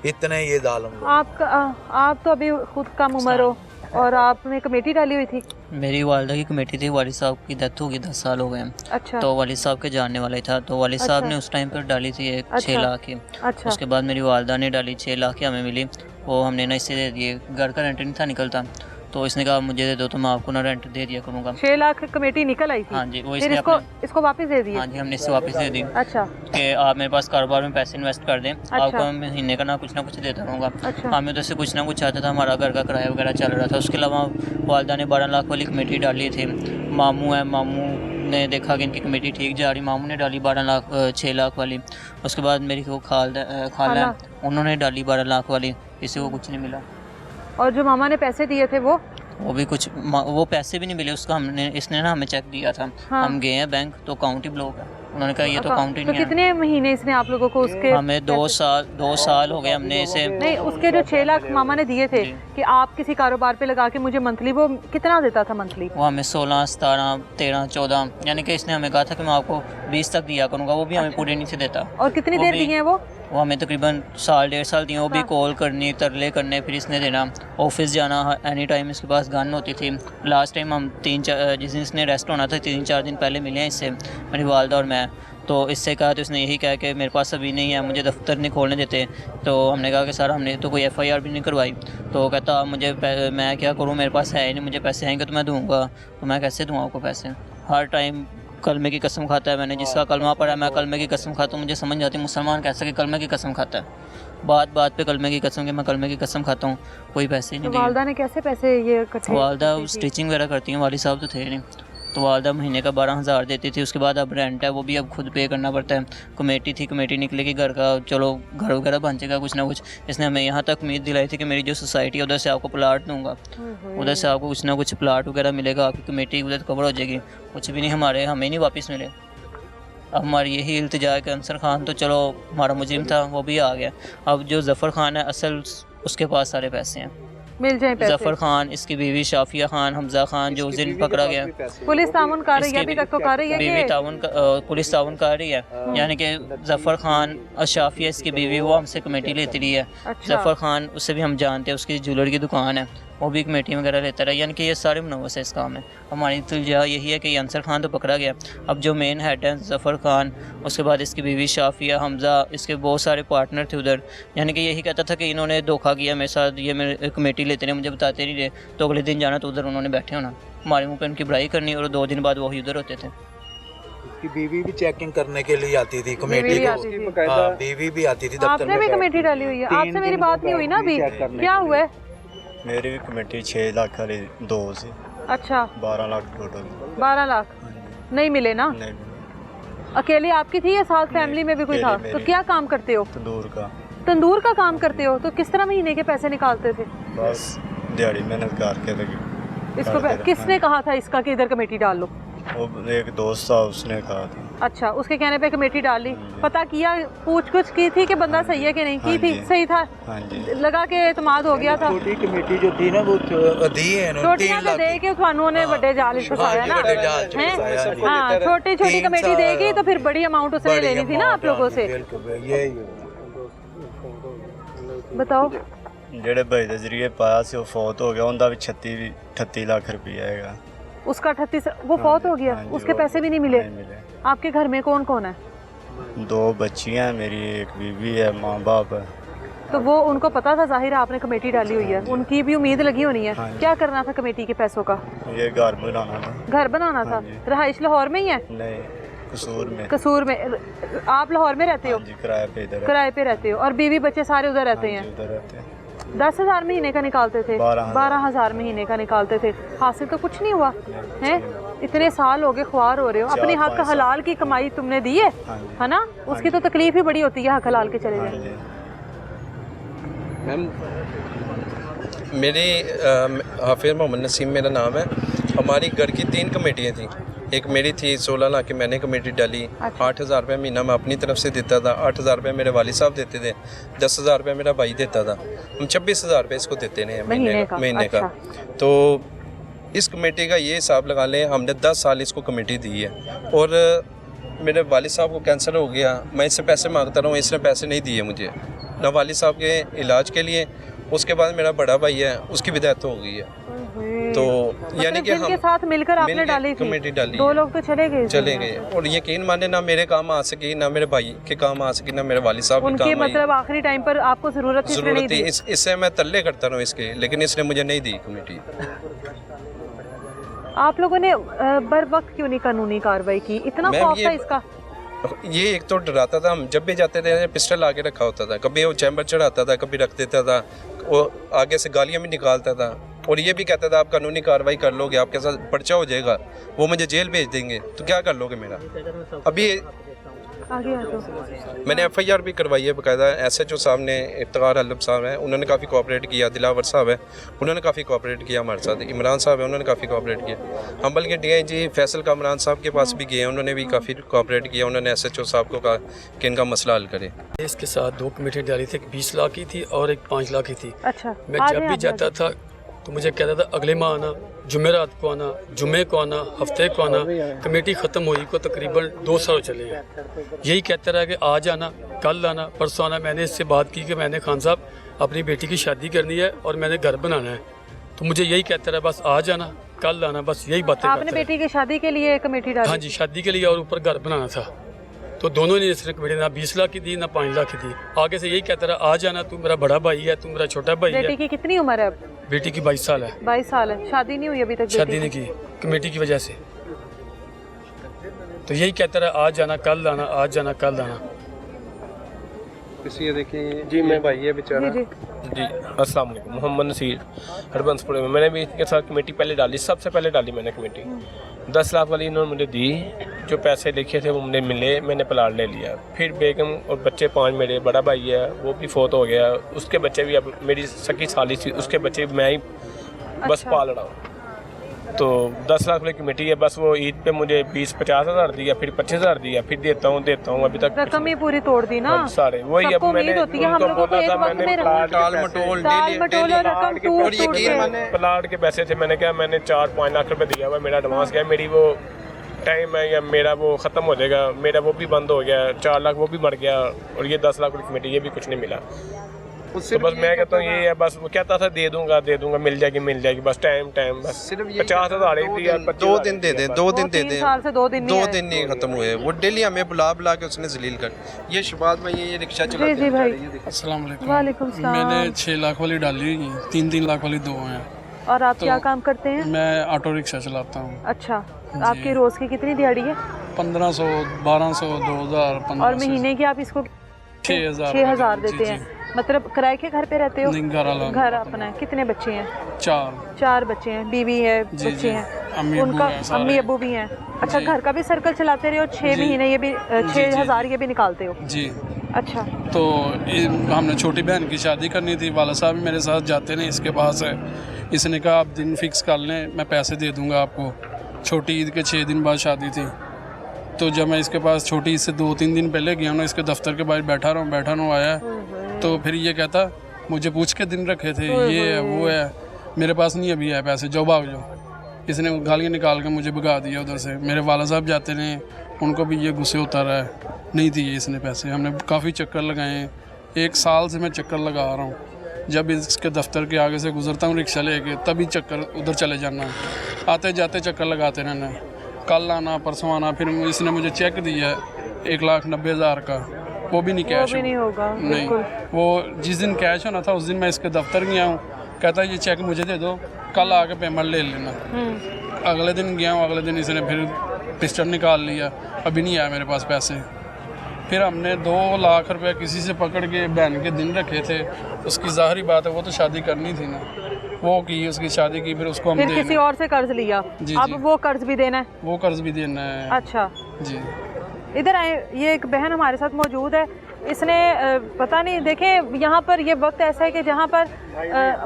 इतने ये जालिम। आप तो अभी खुद कम उम्र हो, और आपने कमेटी डाली हुई थी? मेरी वालिदा की कमेटी थी, वालिद साहब की डेथ हो गई, 10 साल हो गए हैं। अच्छा। तो वालिद साहब के जानने वाला ही था, तो वालिद साहब ने उस टाइम पर डाली थी 6 लाख की। अच्छा। उसके बाद मेरी वालिदा ने डाली 6 लाख की, हमें मिली, वो हमने ना इससे दे दिए। घर का रेंट नहीं था निकलता, तो इसने कहा मुझे दे दो तो मैं आपको ना रेंट दे दिया करूँगा। 6 लाख कमेटी निकल आई थी? हाँ जी, वो इसको वापस दे दी? हाँ जी, हमने इससे वापस दे दी। अच्छा। कि आप मेरे पास कारोबार में पैसे इन्वेस्ट कर दें, आपको मैं महीने का ना कुछ देता रहूँगा। अच्छा। हमें उधर से कुछ ना कुछ आता था, हमारा घर का किराया वगैरह चल रहा था। उसके अलावा वालिदा ने 12 लाख वाली कमेटी डाली थी। मामू है, मामू ने देखा कि इनकी कमेटी ठीक जा रही, मामू ने डाली 6 लाख वाली। उसके बाद मेरी वो खाला है, उन्होंने डाली 12 लाख वाली, किसी को कुछ नहीं मिला। और जो मामा ने पैसे दिए थे वो भी कुछ, वो पैसे भी नहीं मिले उसका। इसने ना हमें चेक दिया था। हाँ। हम गए हैं बैंक, तो अकाउंट ही ब्लॉक है। उन्होंने कहा ये तो अकाउंट ही नहीं है। कितने महीने इसने आप लोगों को उसके? हमें 2 साल हो गए हमने इसे। नहीं, उसके जो 6 लाख मामा ने दिए थे कि आप किसी कारोबार पे लगा के मुझे मंथली, वो कितना देता था मंथली? वो हमें 16, 17, 13, 14, यानी कि इसने हमें कहा था कि मैं आपको 20 तक दिया करूँगा, वो भी हमें पूरे नहीं से देता। और कितनी देर दिए हैं वो हमें तकरीबन 1.5 साल दिए। वो भी कॉल करनी, तरले करने, फिर इसने देना। ऑफिस जाना एनी टाइम, इसके पास गन होती थी। लास्ट टाइम हम 3-4 जिस दिन इसने रेस्ट होना था, 3-4 दिन पहले मिले हैं इससे, मेरी वालिदा और मैं। तो इससे कहा, तो इसने यही कहा कि मेरे पास अभी नहीं है, मुझे दफ्तर नहीं खोलने देते। तो हमने कहा कि सर हमने तो कोई FIR भी नहीं करवाई। तो कहता मैं क्या करूँ, मेरे पास है ही नहीं, मुझे पैसे आएंगे तो मैं दूँगा। तो मैं कैसे दूँ आपको पैसे? हर टाइम कलमे की कसम खाता है। मैंने जिसका कलमा पढ़ा, मैं कलमे की कसम खाता हूँ। मुझे समझ आती है मुसलमान कैसे कि कलमे की कसम खाता है। बात पे कलमे की कसम, कि मैं कलमे की कसम खाता हूँ, कोई पैसे नहीं दिए। वालिदा ने कैसे पैसे ये इकट्ठे? वालिदा स्टिचिंग वगैरह करती हैं, वालिद साहब तो थे नहीं। तो वालदा महीने का 12,000 देती थी। उसके बाद अब रेंट है वो भी अब खुद पे करना पड़ता है। कमेटी थी, कमेटी निकलेगी घर का, चलो घर वगैरह बन जाएगा कुछ ना कुछ। इसने हमें यहाँ तक उम्मीद दिलाई थी कि मेरी जो सोसाइटी है उधर से आपको प्लाट दूंगा, उधर से आपको कुछ ना कुछ प्लाट वगैरह मिलेगा, आपकी कमेटी उधर कवर हो जाएगी। कुछ भी नहीं, हमें नहीं वापस मिले। अब हमारी यही इल्तिजा है कि अंसर खान तो चलो हमारा मुजिम था, वो भी आ गया। अब जो ज़फ़र खान है असल उसके पास सारे पैसे हैं, मिल जाए पैसे। ज़फ़र खान, इसकी बीवी शाफिया खान, हमजा खान जो उस दिन पकड़ा गया, पुलिस ताउन कर रही है, अभी तक तो कर रही है बीवी कि ताउन पुलिस ताउन कर रही है। यानी कि ज़फ़र खान और शाफिया इसकी बीवी वो हमसे कमेटी लेती रही है। अच्छा। ज़फ़र खान उससे भी हम जानते हैं, उसकी ज्वेलरी की दुकान है, वो भी कमेटी वगैरह लेता रहा। यानी कि ये सारे मुनव्वस है इस काम में। हमारी इल्तिजा यही है कि अंसर खान तो पकड़ा गया, अब जो मेन हेड है ज़फ़र खान, उसके बाद इसकी बीवी शाफिया, हमज़ा, इसके बहुत सारे पार्टनर थे उधर। यानी कि यही कहता था कि इन्होंने धोखा किया मेरे साथ, ये मेरे कमेटी लेते रहे, मुझे बताते नहीं रहे, तो अगले दिन जाना तो उधर उन्होंने बैठे होना, हमारे मुँह पर उनकी बुराई करनी, और 2 दिन बाद वही उधर होते थे। उसकी बीवी भी चेकिंग करने के लिए आती थी कमेटी बीवी को। आती थी। हाँ, बीवी भी आती थी दफ्तर आपने भी में। कमेटी डाली हुई है? आपसे मेरी बात नहीं हुई ना अभी, क्या हुआ है? मेरी भी कमेटी 6 लाख वाली 2 से अच्छा 12 लाख टोटल 12 लाख नहीं मिले ना? नहीं अकेली आपकी थी या साथ फैमिली में भी कोई था? तो क्या काम करते हो? तंदूर का तंदूर का काम करते हो? तो किस तरह महीने के पैसे निकालते थे? बस दिहाड़ी मेहनत करके लगी। इसको किसने कहा था इसका कि इधर कमेटी डाल लो? वो एक दोस्त था उसने कहा था। अच्छा, उसके कहने पे कमेटी डाल ली। पता किया, पूछ कुछ की थी कि बंदा सही है कि नहीं? की थी, सही था, हाँ जी। लगा के एतमाद हो गया था। छोटी कमेटी जो थी ना वो दी है इन्होंने छोटियां 3 तो लाख दे के थानों ने बड़े जाल च फसाया ना, हैं? हाँ, छोटी छोटी कमेटी देगी तो फिर बड़ी अमाउंट उसने लेनी थी ना आप लोगों से। बताओ। ਜਿਹੜੇ ਭਾਈ ਦੇ ਜ਼ਰੀਏ ਪਾਇਆ ਸੀ ਉਹ ਫੌਤ ਹੋ ਗਿਆ, ਉਹਦਾ ਵੀ 38 ਲੱਖ ਰੁਪਇਆ ਹੈਗਾ। उसका 38 वो फौत हो गया, उसके पैसे भी नहीं मिले। नहीं मिले। आपके घर में कौन कौन है? 2 बच्चियां हैं मेरी, एक बीवी है, माँ बाप है। तो वो उनको पता था जाहिर है आपने कमेटी डाली हुई है, उनकी भी उम्मीद लगी होनी है। क्या करना था कमेटी के पैसों का? ये घर बनाना था। घर बनाना था। रहाइश लाहौर में ही है? नहीं, कसूर में। कसूर में। आप लाहौर में रहते हो? जी, किराए पे इधर। किराए पे रहते हो और बीवी बच्चे सारे उधर रहते हैं? उधर रहते हैं। 10,000 महीने का निकालते थे? 12,000 महीने का निकालते थे। हासिल तो कुछ नहीं हुआ है? इतने साल हो गए, ख्वार हो रहे हो, अपने हक हलाल की कमाई तुमने दी है ना? उसकी तो तकलीफ ही बड़ी होती है, हक हलाल के चले जाए। मैम मेरी हाफिज़ मोहम्मद नसीम मेरा नाम है। हमारी घर की 3 कमेटियाँ थी। एक मेरी थी 16 लाख की, मैंने कमेटी डाली। 8,000 रुपये महीना मैं अपनी तरफ से देता था, 8,000 रुपये मेरे वालिद साहब देते थे, 10,000 रुपये मेरा भाई देता था। हम 26,000 रुपये इसको देते हैं महीने का। तो इस कमेटी का ये हिसाब लगा लें, हमने 10 साल इसको कमेटी दी है और मेरे वालिद साहब को कैंसर हो गया, मैं इससे पैसे मांगता रहा हूँ, इसने पैसे नहीं दिए मुझे, ना वालिद साहब के इलाज के लिए। उसके बाद मेरा बड़ा भाई है, उसकी भी डेथ हो गई है। तो यानी कि हम साथ मिलकर आपने डाली थी कमेटी डाली, 2 लोग तो चले गए और यकीन माने ना मेरे काम आ सकी, ना मेरे भाई के काम आ सकी, ना मेरे वालिद साहब के काम मतलब आखिरी टाइम पर आपको जरूरत थी। इससे मैं तल्ले करता रहा इसके, लेकिन इसने मुझे नहीं दी कमेटी। आप लोगों ने बर वक्त क्यों नहीं कानूनी कार्रवाई की? इतना खौफ था इसका? ये एक तो डराता था, हम जब भी जाते थे पिस्टल आगे रखा होता था, कभी वो चैम्बर चढ़ाता था, कभी रख देता था, वो आगे से गालियाँ भी निकालता था और ये भी कहता था आप कानूनी कार्रवाई कर लोगे, आपके साथ पर्चा हो जाएगा, वो मुझे जेल भेज देंगे, तो क्या कर लोगे मेरा। अभी आगे मैंने FIR भी करवाई है बाकायदा। SHO साहब ने, इफ्तिखार हलब साहब हैं, उन्होंने काफ़ी कोऑपरेट किया, दिलावर साहब है, उन्होंने काफ़ी कोऑपरेट किया हमारे साथ, इमरान साहब है, उन्होंने काफ़ी कोऑपरेट किया। हम बल्कि DIG फैसल कामरान साहब के पास भी गए, उन्होंने भी काफ़ी कोऑपरेट किया, उन्होंने SHO साहब को कहा कि इनका मसला हल करें। इसके साथ 2 कमेटी डाली थी, एक 20 लाख की थी और एक 5 लाख की थी। अच्छा। मैं जब भी जाता था तो मुझे कहता था अगले माह आना, जुमेरात को आना, जुमे को आना, हफ्ते को आना। कमेटी ख़त्म हुई को तकरीबन 2 साल चले हैं, यही कहता रहा कि आज आना, कल आना, परसों आना। मैंने इससे बात की कि मैंने खान साहब अपनी बेटी की शादी करनी है और मैंने घर बनाना है, तो मुझे यही कहता रहा बस आज आना, कल आना, बस यही बातें। आपने बेटी की शादी के लिए कमेटी डाली? हाँ जी, शादी के लिए और ऊपर घर बनाना था, तो दोनों ने इसने कमेटी ना 20 लाख की दी ना 5 लाख की दी। आगे से यही कहता रहा आज आना, तू मेरा बड़ा भाई है, तू मेरा छोटा भाई है। बेटी की कितनी उम्र है अब? बेटी की 22 साल है। 22 साल है, शादी नहीं हुई अभी तक? शादी नहीं की कमेटी की वजह से। तो यही कहता रहा आज आना, कल आना, आज जाना, कल आना। ये देखिए जी, मैं भाई है बेचारा जी। अस्सलाम वालेकुम, मोहम्मद नसीर हरबंसपुर में। मैंने भी इसके साथ कमेटी पहले डाली, सबसे पहले डाली मैंने कमेटी। 10 लाख वाली इन्होंने मुझे दी, जो पैसे लिखे थे वो मुझे मिले, मैंने प्लाट ले लिया। फिर बेगम और बच्चे 5, मेरे बड़ा भाई है वो भी फोत हो गया, उसके बच्चे भी, अब मेरी सकी साली थी उसके बच्चे भी मैं ही बस पाल रहा हूँ। तो 10 लाख वाली कमेटी है, बस वो ईद पे मुझे 20-50 हज़ार दिया, फिर 25 हज़ार दिया, फिर देता हूँ अभी तक रकम ही पूरी तोड़ दी ना। सारे वही। अब मैंने उनको बोला था, मैंने प्लाट के पैसे थे, मैंने कहा मैंने 4-5 लाख रुपए दिया हुआ, मेरा एडवांस गया, मेरी वो टाइम है या मेरा वो ख़त्म हो जाएगा, मेरा वो भी बंद हो गया, 4 लाख वो भी मर गया, और ये 10 लाख वाली कमेटी ये भी कुछ नहीं मिला। तो बस मैं कहता हूँ ये है, बस वो कहता था दे दूंगा मिल जाएगी, बस टाइम बस 50 हज़ार ही दिया। 2 दिन दे दे, 2 दिन दे दे, 2 दिन नहीं खत्म हुए। वो डेली हमें बुला के उसने जलील कर। ये शबाद में ये रिक्शा चलाते जी भाई। अस्सलाम वालेकुम। वालेकुम सलाम। मैंने 6 लाख वाली डाली, 3-3 लाख वाली 2 हैं। और आप क्या काम करते हैं? मैं ऑटो रिक्शा चलाता हूँ। अच्छा, आपकी रोज की कितनी दिहाड़ी है? 1500, 1200, 2000, 1500। और महीने की आप इसको 6,000 देते हैं? मतलब किराए के घर पे रहते हो? नहीं, घर अपना है। कितने बच्चे हैं? 4 बच्चे हैं, बीवी है, बच्चे हैं, उनका अम्मी अब्बू भी हैं। अच्छा, घर का भी सर्कल चलाते रहे हो 6 महीने, ये भी 6,000 ये भी निकालते हो? जी। अच्छा, तो हमने छोटी बहन की शादी करनी थी, वाला साहब भी मेरे साथ जाते नहीं, इसके पास है। इसने कहा आप दिन फिक्स कर लें, मैं पैसे दे दूँगा आपको। छोटी ईद के 6 दिन बाद शादी थी, तो जब मैं इसके पास छोटी ईद से 2-3 दिन पहले गया ना, इसके दफ्तर के बाहर बैठा रहा आया, तो फिर ये कहता मुझे पूछ के दिन रखे थे, ये है वो है, मेरे पास नहीं अभी है पैसे, जो भाग जाओ। इसने गालियाँ निकाल के मुझे भगा दिया उधर से। मेरे वाला साहब जाते रहे, उनको भी ये गुस्से होता रहा है, नहीं दिए इसने पैसे। हमने काफ़ी चक्कर लगाए, 1 साल से मैं चक्कर लगा रहा हूँ। जब इसके दफ्तर के आगे से गुजरता हूँ रिक्शा लेके, तभी चक्कर उधर चले जाना, आते जाते चक्कर लगाते रहना, कल आना परसों आना। फिर इसने मुझे चेक दिया 1,90,000 का, वो भी नहीं कैश, वो भी नहीं होगा। नहीं, वो जिस दिन कैश होना था उस दिन मैं इसके दफ्तर गया हूँ, कहता है ये चेक मुझे दे दो, कल आके पेमेंट ले लेना। अगले दिन गया हूँ, अगले दिन इसने फिर पिस्टल निकाल लिया, अभी नहीं आया मेरे पास पैसे। फिर हमने 2 लाख रुपए किसी से पकड़ के बहन के दिन रखे थे, उसकी ज़ाहिरी बात है वो तो शादी करनी थी ना, वो की, उसकी शादी की, फिर उसको हम फिर किसी और से कर्ज लिया। अब वो कर्ज भी देना है? वो कर्ज भी देना है। अच्छा जी। इधर आए, ये एक बहन हमारे साथ मौजूद है, इसने पता नहीं, देखें यहाँ पर ये वक्त ऐसा है कि जहाँ पर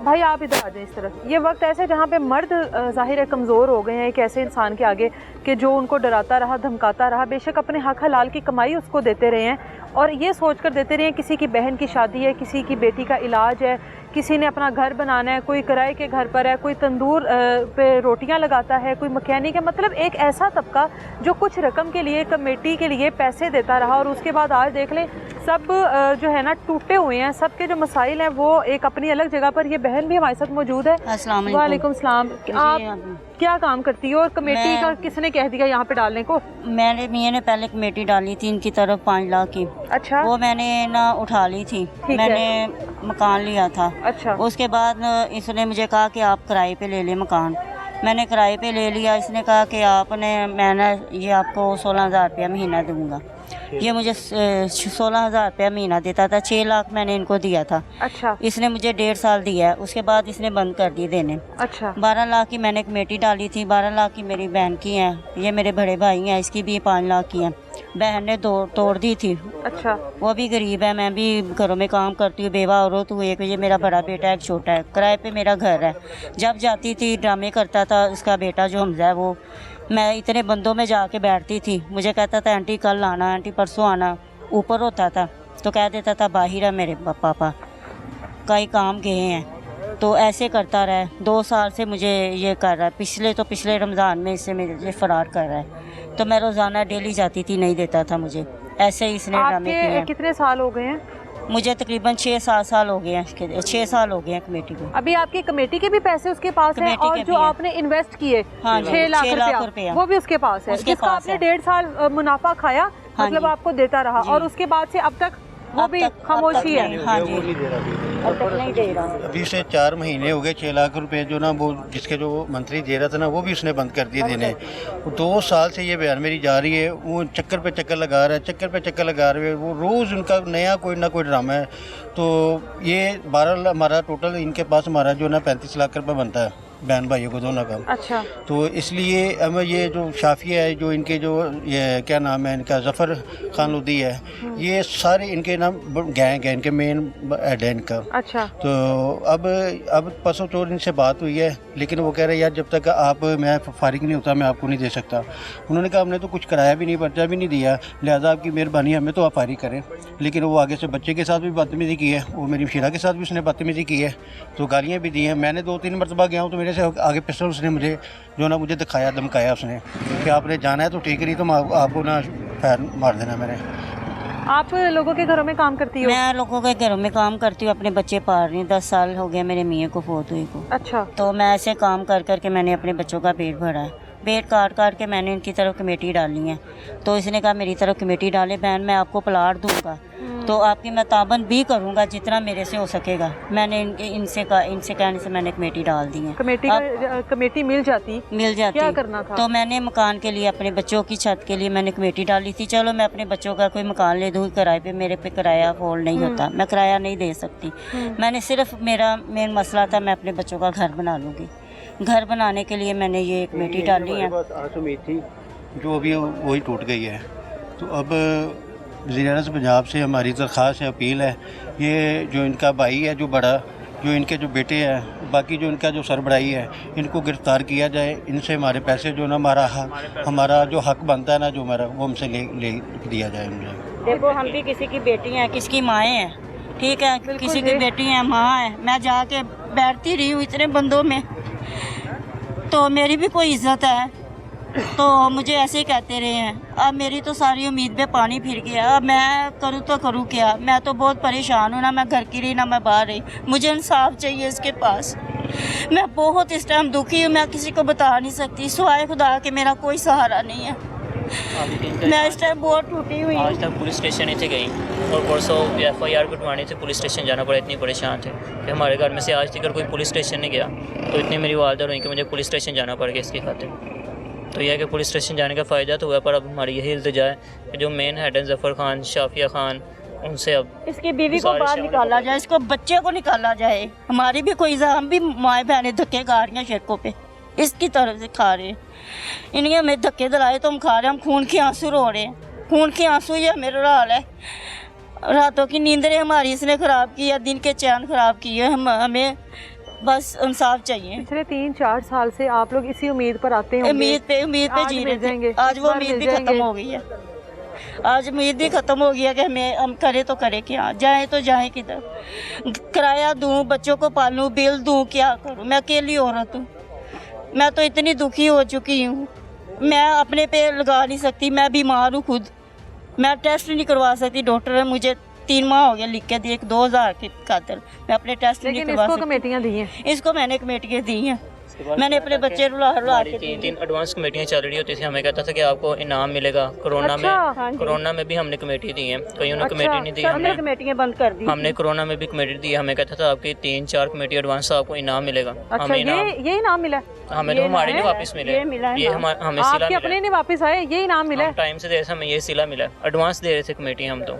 भाई आप इधर आ जाएं इस तरफ, ये वक्त ऐसा है जहाँ पे मर्द ज़ाहिर है कमज़ोर हो गए हैं एक ऐसे इंसान के आगे कि जो उनको डराता रहा, धमकाता रहा, बेशक अपने हक हलाल की कमाई उसको देते रहे हैं, और ये सोच कर देते रहे हैं किसी की बहन की शादी है, किसी की बेटी का इलाज है, किसी ने अपना घर बनाना है, कोई किराए के घर पर है, कोई तंदूर पे रोटियां लगाता है, कोई मकैनिक है। मतलब एक ऐसा तबका जो कुछ रकम के लिए, कमेटी के लिए पैसे देता रहा, और उसके बाद आज देख लें सब जो है ना टूटे हुए हैं, सबके जो मसाइल हैं वो एक अपनी अलग जगह पर। ये बहन भी हमारे साथ मौजूद है। वालेकुम सलाम। आप क्या काम करती हो और कमेटी का किसने कह दिया यहाँ पे डालने को? मेरे मियाँ ने पहले कमेटी डाली थी इनकी तरफ 5 लाख की। अच्छा। वो मैंने ना उठा ली थी, मैंने मकान लिया था। अच्छा। उसके बाद इसने मुझे कहा कि आप किराए पे ले लें मकान, मैंने किराए पे ले लिया। इसने कहा कि मैंने ये आपको 16,000 रुपया महीना दूंगा। ये मुझे 16,000 रुपया महीना देता था, 6 लाख मैंने इनको दिया था। अच्छा। इसने मुझे 1.5 साल दिया है, उसके बाद इसने बंद कर दिए देने। अच्छा। 12 लाख की मैंने कमेटी डाली थी, 12 लाख की मेरी बहन की है, ये मेरे बड़े भाई हैं, इसकी भी 5 लाख की है। बहन ने तोड़ दी थी। अच्छा। वो भी गरीब है, मैं भी घरों में काम करती हूँ, बेवा औरत हूँ। एक ये मेरा बड़ा बेटा, एक छोटा है, किराए पे मेरा घर है। जब जाती थी ड्रामे करता था उसका बेटा जो हमजा है, वो मैं इतने बंदों में जाके बैठती थी, मुझे कहता था आंटी कल आना, आंटी परसों आना। ऊपर होता था तो कह देता था बाहर है मेरे पापा, कई काम गए हैं। तो ऐसे करता रहा, 2 साल से मुझे ये कर रहा है। पिछले रमज़ान में इससे मुझे फरार कर रहा है। तो मैं रोज़ाना डेली जाती थी, नहीं देता था मुझे, ऐसे ही इसने ड्रामे किए हैं। कितने साल हो गए हैं? मुझे तकरीबन 6-7 साल हो गए हैं, 6 साल हो गए हैं कमेटी को। अभी आपकी कमेटी के भी पैसे उसके पास हैं, और जो आपने इन्वेस्ट किए 6 लाख रुपया वो भी उसके पास है, जिसका आपने 1.5 साल मुनाफा खाया, मतलब आपको देता रहा, और उसके बाद से अब तक वो भी खामोशी है। हाँ जी, अब तक नहीं दे रहा। अभी से 4 महीने हो गए, 6 लाख रुपए जो ना वो जिसके जो मंत्री दे रहा था ना, वो भी उसने बंद कर दिए देने। 2 साल से ये बयान मेरी जा रही है, वो चक्कर पे चक्कर लगा रहा है, चक्कर पे चक्कर लगा रहे हैं। वो रोज़ उनका नया कोई ना कोई ड्रामा है। तो ये 12 हमारा टोटल इनके पास हमारा जो ना 35 लाख रुपये बनता है। बहन भाइयों को दोनों का। अच्छा। तो इसलिए अब ये जो शाफिया है, जो इनके जो ये क्या नाम है इनका, ज़फ़र खान लोधी है, ये सारे इनके नाम गैंग है, इनके मेन हेड है इनका। अच्छा। तो अब परसों चौथ इनसे बात हुई है, लेकिन वो कह रहे हैं यार जब तक आप मैं फारिग नहीं होता मैं आपको नहीं दे सकता। उन्होंने कहा हमने तो कुछ कराया भी नहीं, पर्चा भी नहीं दिया, लिहाजा आपकी मेहरबानी हमें तो आप फारिग करें। लेकिन वो आगे से बच्चे के साथ भी बदतमीज़ी की है, वो मेरी शीरा के साथ भी उसने बदतमीज़ी की है, तो गालियाँ भी दी हैं। मैंने 2-3 मरतबा गया हूँ तो मेरे से आगे पिस्टल उसने मुझे जो ना मुझे दिखाया, धमकाया उसने कि आपने जाना है तो ठीक, नहीं तो आपको ना पैर मार देना। मैंने आप लोगों के घरों में काम करती हो? मैं लोगों के घरों में काम करती हूँ, अपने बच्चे पाल रही हूँ। 10 साल हो गए मेरे मियाँ को फोत हुई को। अच्छा। तो मैं ऐसे काम कर करके मैंने अपने बच्चों का पेट भरा है। पेट काट काट के मैंने इनकी तरफ कमेटी डाली है। तो इसने कहा मेरी तरफ कमेटी डाले बहन, मैं आपको प्लाट दूंगा तो आपकी मैं ताबन भी करूंगा जितना मेरे से हो सकेगा। मैंने इनसे कहने से मैंने कमेटी डाल दी है। कमेटी मिल जाती क्या करना था? तो मैंने मकान के लिए, अपने बच्चों की छत के लिए मैंने कमेटी डाली थी। चलो मैं अपने बच्चों का कोई मकान ले दूँ किराए पे, मेरे पे किराया फोल्ड नहीं होता, मैं किराया नहीं दे सकती। मैंने सिर्फ मेरा मेन मसला था मैं अपने बच्चों का घर बना लूँगी। घर बनाने के लिए मैंने ये कमेटी डाली है। उम्मीद थी जो अभी वही टूट गई है। तो अब वज़ीर-ए-आज़म पंजाब से हमारी दरख्वास्त है, अपील है, ये जो इनका भाई है जो बड़ा, जो इनके जो बेटे हैं, बाकी जो इनका जो सरबराही है, इनको गिरफ़्तार किया जाए। इनसे हमारे पैसे जो ना हमारा जो हक बनता है ना, जो हमारा वो हमसे ले दिया जाए मुझे। देखो हम भी किसी की बेटी हैं, किसकी माएँ हैं, ठीक है, किसी की बेटी है, माँ है। मैं जाके बैठती रही हूँ इतने बंदों में, तो मेरी भी कोई इज्जत है, तो मुझे ऐसे ही कहते रहे हैं। अब मेरी तो सारी उम्मीद पे पानी फिर गया। अब मैं करूँ तो करूँ क्या? मैं तो बहुत परेशान हूँ, ना मैं घर की रही ना मैं बाहर रही। मुझे इंसाफ चाहिए इसके पास। मैं बहुत इस टाइम दुखी हूँ, मैं किसी को बता नहीं सकती, सिवाय खुदा के मेरा कोई सहारा नहीं है। मैं इस टाइम बहुत टूटी हुई। आज तक पुलिस स्टेशन ही थे गई और परसों FIR कटवाने थे, पुलिस स्टेशन जाना पड़ा। इतनी परेशान थे कि हमारे घर में से आज तक कोई पुलिस स्टेशन नहीं गया। तो इतनी मेरी वालदा हुई कि मुझे पुलिस स्टेशन जाना पड़ गया इसकी खातिर। तो यह है कि पुलिस स्टेशन जाने का फ़ायदा तो हुआ, पर अब हमारी यही इल्तिजा है कि जो मेन हेड हैं ज़फ़र खान, शाफिया खान, उनसे अब इसकी बीवी को बाहर निकाला जाए, इसको बच्चे को निकाला जाए। हमारी भी कोई, हम भी माएँ बहनें धक्के खा रही हैं सड़कों पे, इसकी तरफ से खा रहे हैं। इन्हें हमें धक्के दिलाए तो हम खा रहे हैं, हम खून के आंसू रो रहे हैं। खून के आंसू ये मेरा हाल है। रातों की नींदें हमारी इसने ख़राब की है, दिन के चैन ख़राब की है। हमें बस इंसाफ चाहिए। पिछले 3-4 साल से आप लोग इसी उम्मीद पर आते हैं, उम्मीद पे जी रहे थे। आज वो उम्मीद भी ख़त्म हो गई है। आज उम्मीद भी ख़त्म हो गया कि हम करें तो करें क्या, जाएं तो जाएं किधर? किराया दूं, बच्चों को पालूं, बिल दूं, क्या करूं? मैं अकेली औरत हूँ, मैं तो इतनी दुखी हो चुकी हूँ। मैं अपने पे लगा नहीं सकती, मैं बीमार हूँ खुद, मैं टेस्ट नहीं करवा सकती। डॉक्टर ने मुझे 3 माह हो गया लिख के दी 2000 की खातिर, मैं अपने टेस्ट नहीं करवा सकती। इसको कमेटियाँ दी हैं? इसको मैंने कमेटियाँ दी हैं। मैंने अपने बच्चे रुला के 3 एडवांस कमेटियाँ चल रही होती थी। हमें कहता था कि आपको इनाम मिलेगा। कोरोना में भी हमने कमेटी दी है, कईयों ने कमेटी नहीं दी। हमने कमेटियाँ बंद कर दी। हमने कोरोना में भी कमेटी दी। हमें कहता था आपकी 3-4 कमेटी एडवांस आपको इनाम मिलेगा। हमें ये इनाम मिला? हमें तो हमारे नहीं वापस मिले, ये हमें सिला मिला। अपने नहीं वापस आए, ये इनाम मिला? टाइम से दे रहे, हमें ये सिला मिला। एडवांस दे रहे थे कमेटी हम तो।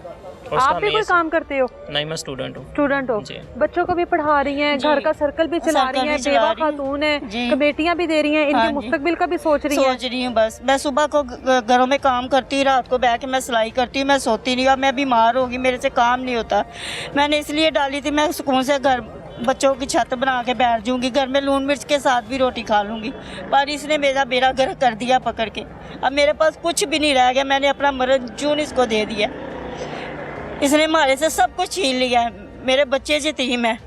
आप भी कोई काम करते हो? नहीं, मैं स्टूडेंट हूँ। स्टूडेंट हो, बच्चों को भी पढ़ा रही हैं, घर का सर्कल भी चला रही हैं, बेवा खातून है, कमेटियाँ भी दे रही हैं, इनके मुस्तकबिल का भी सोच रही हूँ। बस मैं सुबह को घरों में काम करती, रात को बैठ के मैं सिलाई करती हूँ, मैं सोती नहीं। अब मैं बीमार होगी, मेरे से काम नहीं होता। मैंने इसलिए डाली थी मैं सुकून से घर बच्चों की छत बना के बैठ जाऊंगी, घर में लून मिर्च के साथ भी रोटी खा लूँगी। पर इसने मेरा बेड़ा गर्क कर दिया पकड़ के। अब मेरे पास कुछ भी नहीं रह गया, मैंने अपना मरण जून इसको दे दिया। इसने हमारे से सब कुछ छीन लिया है, मेरे बच्चे यतीम है।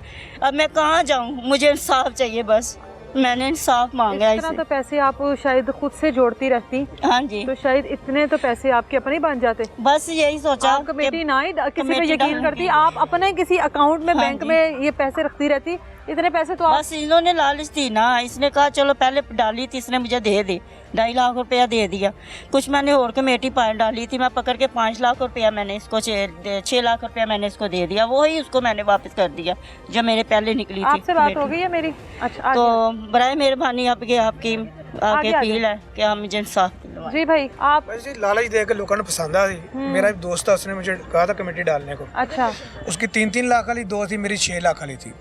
अब मैं कहाँ जाऊँ? मुझे इंसाफ चाहिए, बस मैंने इंसाफ मांगा है। इस तरह तो पैसे आप शायद खुद से जोड़ती रहती। हाँ जी। तो शायद इतने तो पैसे आपके अपने बन जाते। बस यही सोचा। आप कमेटी ना ही किसी पे यकीन करती, आप अपने किसी अकाउंट में बैंक में ये पैसे रखती रहती। इतने पैसे तो बस इन्होंने लालच थी ना, इसने कहा चलो पहले डाली थी, इसने मुझे दे दी 2.5 लाख रुपया दे दिया। कुछ मैंने और कमेटी पाए डाली थी, मैं पकड़ के 5 लाख रुपया मैंने इसको 6 लाख रुपया मैंने इसको दे दिया। वही उसको मैंने वापस कर दिया जो मेरे पहले निकली थी। आपसे बात हो गई है मेरी? अच्छा, तो बराए मेहरबानी आपकी आगे अपील है कि आप मुझे इंसाफ दिलवाएं। जी भाई, आप लालच देकर लोगों ने पसंद आ गई। मेरा एक दोस्त था, उसने मुझे कहा था कमेटी डालने को। अच्छा। उसकी 3-3 लाख वाली 2 थी, मेरी 6 लाख वाली थी।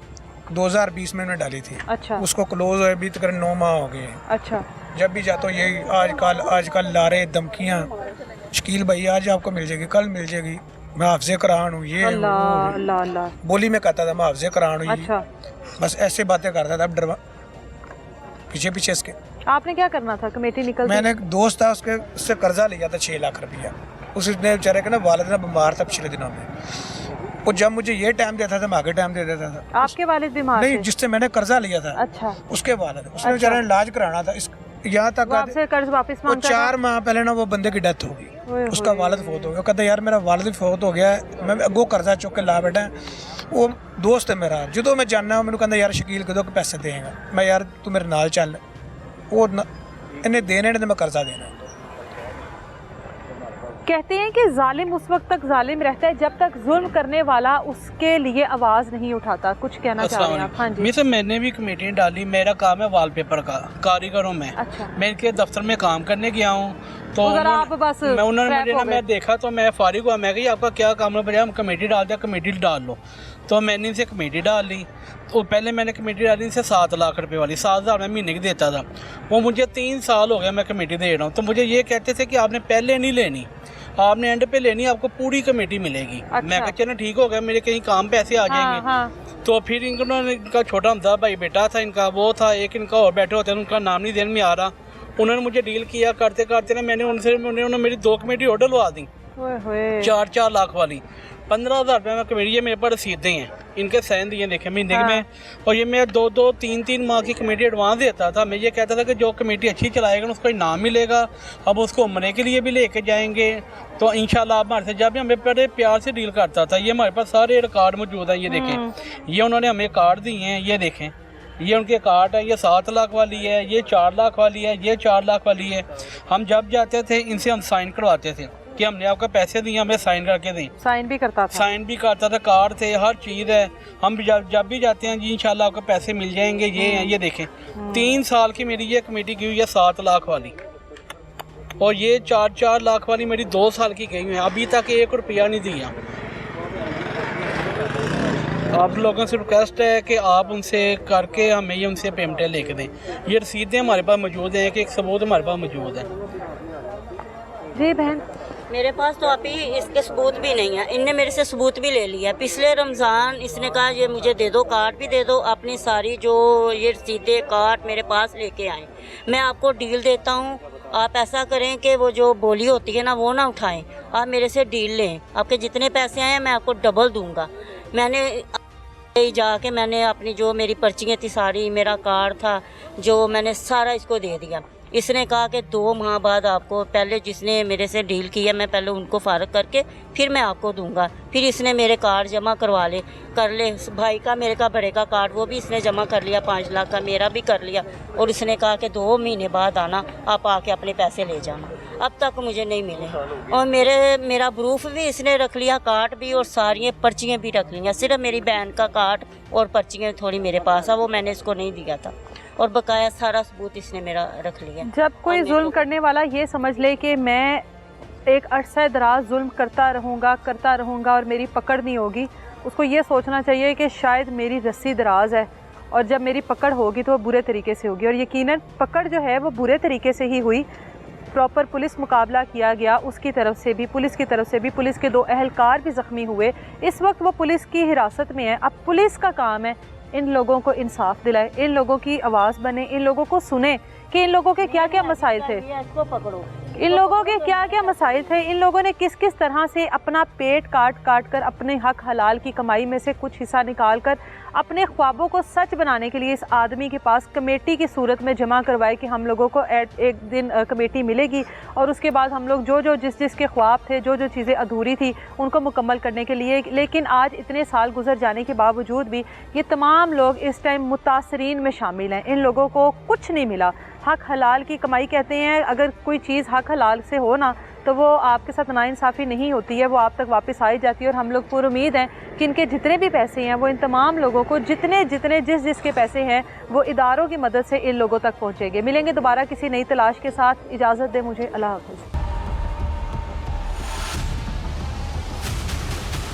2020 में उन्होंने डाली थी। अच्छा। उसको क्लोज हुए अभी तक 9 माह हो गए हैं। अच्छा। जब भी जाता हूँ यही आजकल लारे धमकियाँ, शकील भाई आज आपको मिल जाएगी, कल मिल जाएगी, मैं हाफजे करान हूँ, ये अल्लाह अल्लाह अल्लाह। बोली में कहता था मैं हाफजे करान हूँ। अच्छा। बस ऐसे बातें करता था। अब डरवा पीछे पीछे इसके। आपने क्या करना था? कमेटी निकल मैंने एक दोस्त था, उससे कर्जा लिया था 6 लाख रुपया। उसने बेचारे के ना वालिद ना बीमार था पिछले दिनों में। वो जब मुझे ये टाइम देता था मैं आगे टाइम दे देता था। आपके वालिद बीमार नहीं, थे? जिससे मैंने कर्जा लिया था। अच्छा। उसके वालिद, उसने बेचारे ने इलाज कराना था। यहाँ तक आपसे कर्ज वापस वो मांगता था? 4 माह पहले ना वो बंदे की डेथ हो गई, उसका वालिद फोत हो गया। कहता यार मेरा वालिद भी फोत हो गया है, मैं अगो कर्जा चुक के ला बैठा वो दोस्त है मेरा। जो मैं जानना मैंने कहता यार शकील कदों के पैसे देगा, मैं यार तू मेरे नाल चल, वो इन्हें देने ने मैं कर्जा देना। कहते हैं कि जालिम उस वक्त तक जालिम रहता है जब तक जुल्म करने वाला उसके लिए आवाज़ नहीं उठाता। कुछ कहना चाह रहे हैं आप? हाँ जी। मिस मैंने भी कमेटी डाली, मेरा काम है वॉलपेपर का, कारीगरों में। अच्छा। मैं इनके दफ्तर में काम करने गया हूँ तो आप बस उन्होंने मैं देखा तो मैं फारिग हुआ, मैं कहा आपका क्या काम है, बजाय हम कमेटी डाल दिया, कमेटी डाल लो। तो मैंने इनसे कमेटी डाल ली। तो पहले मैंने कमेटी डाली इनसे 7 लाख रुपए वाली, 7,000 मैं महीने की देता था। वो मुझे 3 साल हो गया मैं कमेटी दे रहा हूँ। तो मुझे ये कहते थे कि आपने पहले नहीं लेनी, आपने एंड पे लेनी, आपको पूरी कमेटी मिलेगी। अच्छा। मैं कहा चलो ठीक हो गया, मेरे कहीं काम पैसे आ जाएंगे। हाँ। तो फिर इनका छोटा हमजा भाई बेटा था, इनका वो था, एक इनका और बैठे होते हैं, उनका नाम नहीं देने में आ रहा। उन्होंने मुझे डील किया, करते करते ना मैंने उन्होंने मेरी 2 कमेटी और डलवा दी, 4 लाख वाली। 15,000 रुपये में कमेटी, ये मेरे पर रसीदें हैं, इनके साइन दिए देखे महीने में। और ये मैं 2-2, 3-3 माह की कमेटी एडवांस देता था। मैं ये कहता था कि जो कमेटी अच्छी चलाएगा ना उसको इनाम मिलेगा। अब उसको उम्रे के लिए भी लेके जाएंगे तो इंशाल्लाह हमारे से जब भी हमें बड़े प्यार से डील करता था। ये हमारे पास सारे रिकॉर्ड मौजूद हैं, ये देखें, ये उन्होंने हमें कार्ड दिए हैं, ये देखें, ये उनके कार्ड है। ये 7 लाख वाली है, ये 4 लाख वाली है, ये 4 लाख वाली है। हम जब जाते थे इनसे हम साइन करवाते थे कि हमने आपका पैसे दिए, हमें साइन करके दें। साइन भी करता था? साइन भी करता था, कार्ड थे, हर चीज़ है। हम जब भी जाते हैं जी इंशाल्लाह आपको पैसे मिल जाएंगे, ये हैं, ये देखें। 3 साल की मेरी ये कमेटी की हुई है 7 लाख वाली, और ये 4 लाख वाली मेरी 2 साल की गई हुई है। अभी तक 1 रुपया नहीं दिया। आप लोगों से रिक्वेस्ट है कि आप उनसे करके हमें ये उनसे पेमेंटें लेके दें। ये रसीदें हमारे पास मौजूद हैं, कि एक सबूत हमारे पास मौजूद है। जी बहन, मेरे पास तो अभी इसके सबूत भी नहीं है। इनने मेरे से सबूत भी ले लिया। पिछले रमज़ान इसने कहा ये मुझे दे दो, कार्ड भी दे दो, अपनी सारी जो ये रसीदें कार्ड मेरे पास लेके आएँ, मैं आपको डील देता हूँ। आप ऐसा करें कि वो जो बोली होती है ना वो ना उठाएं, आप मेरे से डील लें, आपके जितने पैसे आए मैं आपको डबल दूंगा। मैंने जाके मैंने अपनी जो मेरी पर्चियाँ थी सारी, मेरा कार्ड था, जो मैंने सारा इसको दे दिया। इसने कहा कि 2 माह बाद आपको, पहले जिसने मेरे से डील किया मैं पहले उनको फारग करके फिर मैं आपको दूंगा। फिर इसने मेरे कार्ड जमा कर ले भाई का, मेरे का बड़े का कार्ड वो भी इसने जमा कर लिया, 5 लाख का मेरा भी कर लिया। और इसने कहा कि 2 महीने बाद आना, आप आके अपने पैसे ले जाना। अब तक मुझे नहीं मिले। और मेरा प्रूफ भी इसने रख लिया, कार्ड भी, और सारी पर्चियाँ भी रख लिया। सिर्फ मेरी बहन का कार्ड और पर्चियाँ थोड़ी मेरे पास है, वो मैंने इसको नहीं दिया था, और बकाया सारा सबूत इसने मेरा रख लिया। जब कोई जुल्म करने वाला ये समझ ले कि मैं एक अरसा दराज जुल्म करता रहूँगा और मेरी पकड़ नहीं होगी, उसको ये सोचना चाहिए कि शायद मेरी रस्सी दराज है और जब मेरी पकड़ होगी तो वो बुरे तरीके से होगी। और यकीनन पकड़ जो है वो बुरे तरीके से ही हुई। प्रॉपर पुलिस मुकाबला किया गया, उसकी तरफ से भी, पुलिस की तरफ से भी। पुलिस के 2 अहलकार भी ज़ख्मी हुए। इस वक्त वो पुलिस की हिरासत में है। अब पुलिस का काम है इन लोगों को इंसाफ दिलाए, इन लोगों की आवाज़ बने, इन लोगों को सुने कि इन लोगों के क्या क्या मसाइल थे, इन लोगों के क्या क्या मसाइल थे, इन लोगों ने किस किस तरह से अपना पेट काट कर अपने हक हलाल की कमाई में से कुछ हिस्सा निकाल कर अपने ख्वाबों को सच बनाने के लिए इस आदमी के पास कमेटी की सूरत में जमा करवाए कि हम लोगों को एक दिन कमेटी मिलेगी और उसके बाद हम लोग जो जिस के ख्वाब थे, जो चीज़ें अधूरी थी उनको मुकम्मल करने के लिए। लेकिन आज इतने साल गुजर जाने के बावजूद भी ये तमाम लोग इस टाइम मुतासरीन में शामिल हैं। इन लोगों को कुछ नहीं मिला। हक हलाल की कमाई कहते हैं, अगर कोई चीज़ हक हलाल से हो ना तो वो आपके साथ नाइंसाफ़ी नहीं होती है, वो आप तक वापस आई जाती है। और हम लोग पूरी उम्मीद हैं कि इनके जितने भी पैसे हैं वो इन तमाम लोगों को जितने जिसके पैसे हैं वो इदारों की मदद से इन लोगों तक पहुँचेंगे। मिलेंगे दोबारा किसी नई तलाश के साथ। इजाज़त दें मुझे, अल्लाह हाफ़िज़।